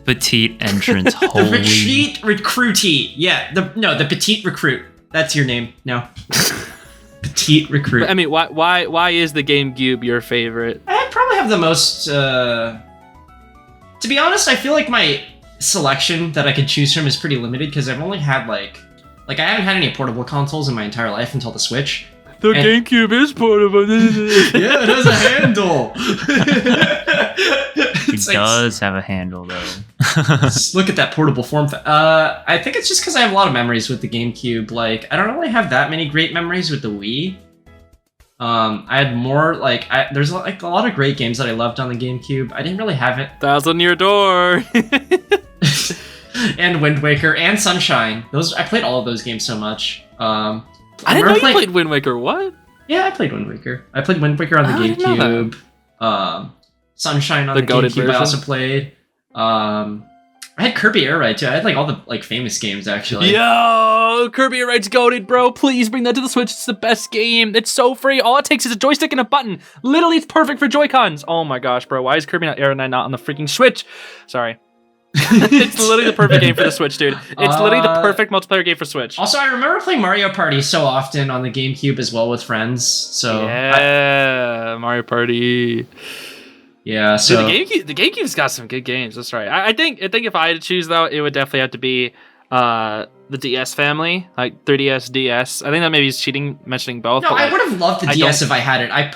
Petite entrant. Holy.
The petite recruitee. Yeah. The petite recruit. That's your name. No. Petite recruit.
But, Emmy, why is the GameCube your favorite?
I probably have the most. To be honest, I feel like my selection that I could choose from is pretty limited because I've only had like I haven't had any portable consoles in my entire life until the Switch.
The GameCube is portable.
Yeah, it has a handle.
It does have a handle though.
Look at that portable form. I think it's just because I have a lot of memories with the GameCube. Like, I don't really have that many great memories with the Wii. I had more there's like a lot of great games that I loved on the GameCube. I didn't really have it.
Thousand Year Door.
And Wind Waker and Sunshine. I played all of those games so much.
I didn't know you played Wind Waker. What?
Yeah, I played Wind Waker. I played Wind Waker on the GameCube. Sunshine on the GameCube version. I also played. I had Kirby Air Ride too. I had like all the famous games actually.
Yo, Kirby Air Ride's goated, bro. Please bring that to the Switch. It's the best game. It's so free. All it takes is a joystick and a button. Literally, it's perfect for Joy-Cons. Oh my gosh, bro. Why is Kirby Air Ride not on the freaking Switch? Sorry. It's literally the perfect game for the Switch, dude. It's literally the perfect multiplayer game for Switch.
Also, I remember playing Mario Party so often on the GameCube as well with friends. So
Mario Party.
Yeah, so
dude, the GameCube's got some good games. That's right. I think if I had to choose though, it would definitely have to be the DS family, like 3DS, DS. I think that maybe is cheating mentioning both.
No, I would have loved the DS if I had it. I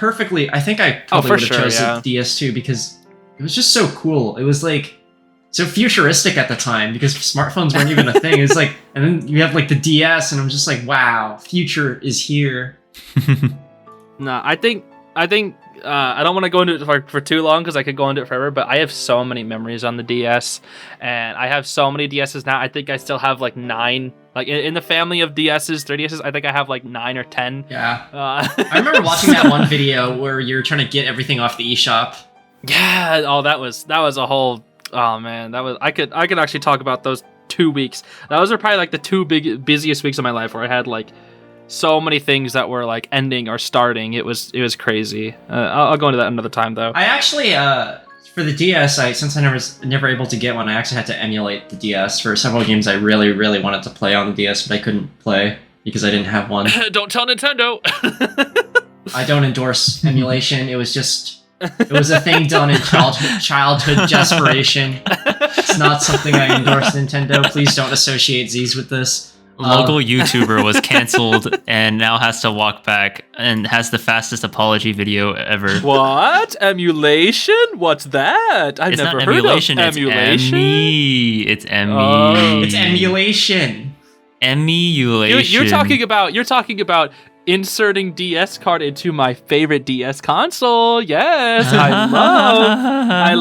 think I probably would have chosen the DS too because it was just so cool. It was like so futuristic at the time because smartphones weren't even a thing. It's like, and then you have like the DS, and I'm just like, wow, future is here.
No, I think I don't want to go into it for too long because I could go into it forever, but I have so many memories on the DS, and I have so many DSs now. I think I still have like 9. Like in the family of DSs, 3DSs, I think I have like 9 or 10.
Yeah. I remember watching that one video where you're trying to get everything off the eShop.
Yeah. Oh, that was a whole. Oh man, that was. I could actually talk about those 2 weeks. Those are probably like the 2 busiest weeks of my life where I had like so many things that were like ending or starting. It was crazy. I'll go into that another time though.
I actually for the DS, since I was never able to get one, I actually had to emulate the DS for several games I really, really wanted to play on the DS, but I couldn't play because I didn't have one.
Don't tell Nintendo.
I don't endorse emulation. It was a thing done in childhood desperation. It's not something I endorse, Nintendo. Please don't associate Zeez with this.
local YouTuber was canceled and now has to walk back and has the fastest apology video ever.
What? Emulation? What's that? I've never heard of emulation.
It's Emmy. It's Emmy.
Oh. It's emulation.
Emulation.
You're talking about inserting DS card into my favorite DS console. Yes, I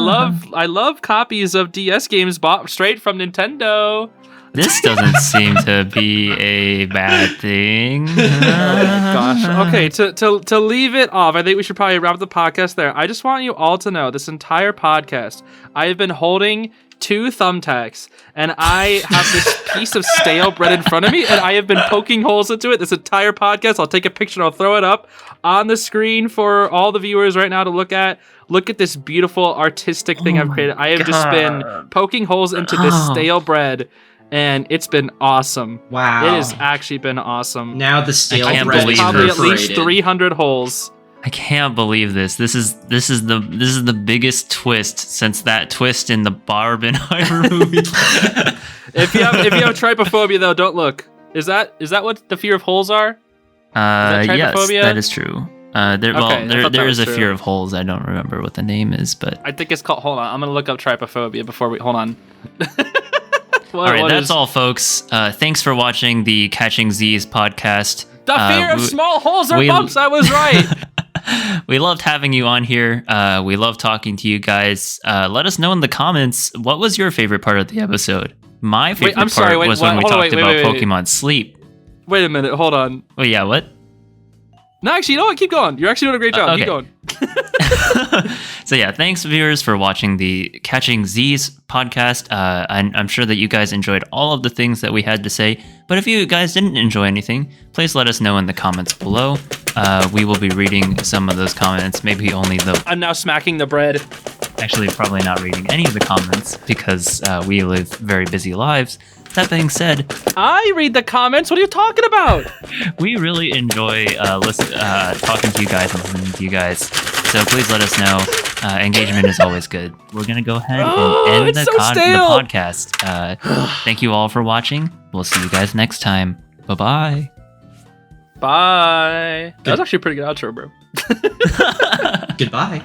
love copies of DS games bought straight from Nintendo.
This doesn't seem to be a bad thing.
Oh gosh. Okay, to leave it off, I think we should probably wrap the podcast there. I just want you all to know this entire podcast, I have been holding 2 thumbtacks, and I have this piece of stale bread in front of me, and I have been poking holes into it this entire podcast. I'll take a picture and I'll throw it up on the screen for all the viewers right now to look at. Look at this beautiful artistic thing I've created. I have just been poking holes into this stale bread, and it's been awesome.
Wow.
It has actually been awesome.
Now the stale
I can't
bread
believe
is
Probably at
perforated.
least 300 holes.
I can't believe this. This is the biggest twist since that twist in the Barbenheimer movie.
If you have trypophobia though, don't look. Is that what the fear of holes are?
Yes,
trypophobia?
that is true. There is a
true.
fear of holes. I don't remember what the name is, but
I think it's called. Hold on, I'm gonna look up trypophobia before we. Hold on.
all right, that's all, folks. Thanks for watching the Catching Zeez podcast.
The fear of small holes or bumps. I was right.
We loved having you on here. We love talking to you guys. Let us know in the comments, what was your favorite part of the episode? My favorite part was when we talked about Pokemon Sleep.
Wait a minute. Hold on.
Oh, yeah, what?
No, actually, you know what? Keep going. You're actually doing a great job.
Okay.
Keep going.
So yeah, thanks viewers for watching the Catching Zeez podcast. I'm sure that you guys enjoyed all of the things that we had to say, but if you guys didn't enjoy anything, please let us know in the comments below. We will be reading some of those comments, maybe only the...
I'm now smacking the bread.
Actually, probably not reading any of the comments because we live very busy lives. That being said,
I read the comments. What are you talking about?
We really enjoy talking to you guys and listening to you guys. So please let us know. Engagement is always good. We're going to go ahead and end the podcast. Thank you all for watching. We'll see you guys next time. Bye-bye.
Bye. That was actually a pretty good outro, bro.
Goodbye.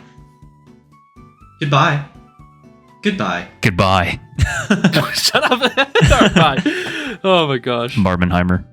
Goodbye. Goodbye.
Goodbye.
Shut up. Bye. Oh my gosh.
Barbenheimer.